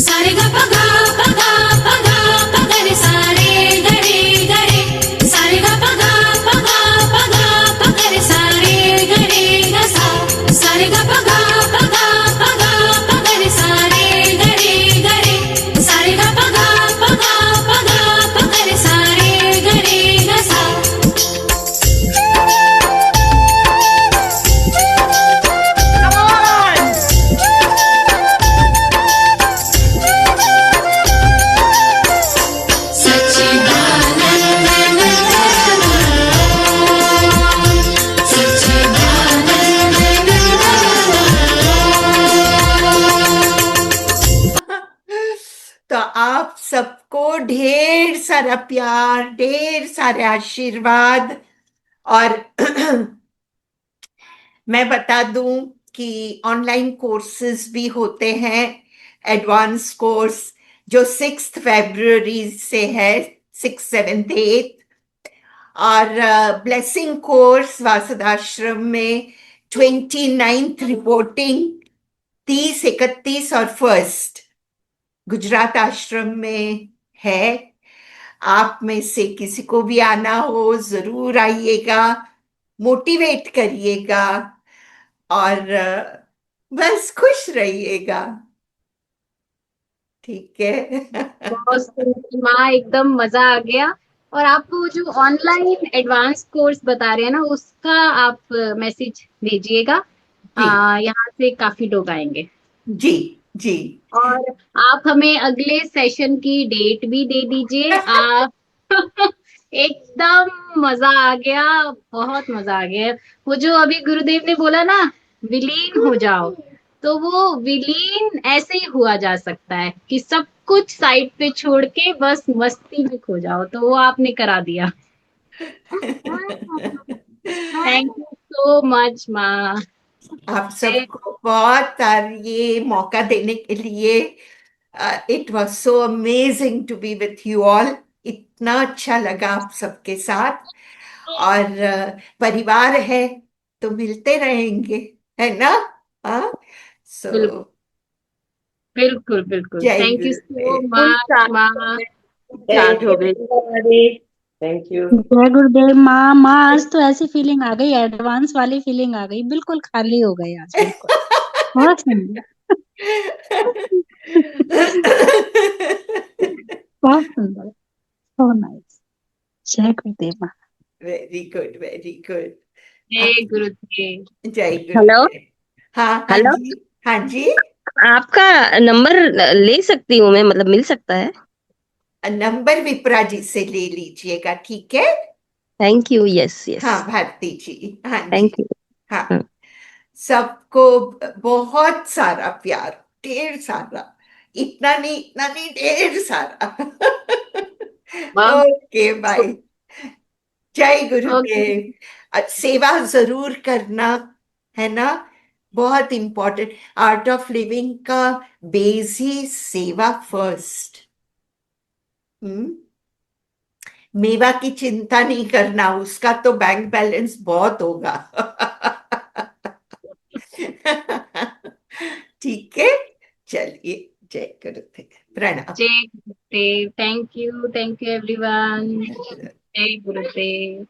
[SPEAKER 7] सारे गा पगा पगा पगा पगरे सारे गरे गरे सारे गा पगा पगा पगा पगरे सारे गरे गसा सारे गा पगा पगा पगा पगरे सारे गरे गरे सारे गा पगा पगा पगा पगरे सारे गरे गसा
[SPEAKER 1] Come on. तो आप सबको ढेर सारा प्यार, ढेर सारे आशीर्वाद। और मैं बता दूं कि ऑनलाइन कोर्सेज भी होते हैं, एडवांस कोर्स जो 6 फरवरी से है, 6, 7, 8। और ब्लेसिंग कोर्स वासुदाश्रम में 29th रिपोर्टिंग, 30, 31 और 1 गुजरात आश्रम में है। आप में से किसी को भी आना हो जरूर आइएगा, मोटिवेट करिएगा और बस खुश रहिएगा, ठीक है।
[SPEAKER 2] बहुत सुंदर माँ, एकदम मजा आ गया। और आपको जो ऑनलाइन एडवांस कोर्स बता रहे हैं ना, उसका आप मैसेज भेजिएगा।
[SPEAKER 1] जी
[SPEAKER 2] यहाँ से काफी लोग आएंगे।
[SPEAKER 1] जी जी।
[SPEAKER 2] और आप हमें अगले सेशन की डेट भी दे दीजिए आप। एकदम मजा आ गया, बहुत मजा आ गया। वो जो अभी गुरुदेव ने बोला ना, विलीन हो जाओ, तो वो विलीन ऐसे ही हुआ जा सकता है कि सब कुछ साइड पे छोड़ के बस मस्ती में खो जाओ, तो वो आपने करा दिया। थैंक यू सो मच माँ।
[SPEAKER 1] आप सबको बहुत और ये मौका देने के लिए। It was so amazing to be with you all. इतना अच्छा लगा आप सबके साथ। और परिवार है तो मिलते रहेंगे, है ना? हाँ, सो
[SPEAKER 2] बिल्कुल बिल्कुल बिल्कुल,
[SPEAKER 1] जय
[SPEAKER 2] thank you so
[SPEAKER 1] Gurudev.
[SPEAKER 2] Much माँ।
[SPEAKER 3] Thank you thank you.
[SPEAKER 5] जय गुरुदेव माँ। माँ आज तो ऐसी फीलिंग आ गई, एडवांस वाली फीलिंग आ गई, बिल्कुल खाली हो गई आज, बिल्कुल बहुत सुंदर, बहुत सुंदर, सो नाइस। जय गुरुदेव माँ।
[SPEAKER 1] Very good, very good.
[SPEAKER 2] जय गुरुदेव।
[SPEAKER 1] जय
[SPEAKER 8] हेलो
[SPEAKER 1] गुरुदेव। हाँ हाँ
[SPEAKER 8] हेलो,
[SPEAKER 1] जी, हाँ जी।
[SPEAKER 8] आपका नंबर ले सकती हूँ मैं, मतलब मिल सकता है?
[SPEAKER 1] नंबर विप्रा जी से ले लीजिएगा, ठीक है?
[SPEAKER 8] Thank you. यस यस,
[SPEAKER 1] हाँ भारती जी, हाँ जी।
[SPEAKER 8] Thank you.
[SPEAKER 1] हाँ, सबको बहुत सारा प्यार, ढेर सारा। इतना नहीं, ढेर सारा।
[SPEAKER 2] वाह।
[SPEAKER 1] Okay bye. जय
[SPEAKER 2] ओके,
[SPEAKER 1] गुरुदेव। सेवा जरूर करना, है ना? बहुत इंपॉर्टेंट। आर्ट ऑफ लिविंग का बेस ही सेवा फर्स्ट। हम्म। मेवा की चिंता नहीं करना, उसका तो बैंक बैलेंस बहुत होगा। जय गुरुदेव, प्रणाम।
[SPEAKER 2] जय गुरुदेव। Thank you everyone. जय गुरुदेव।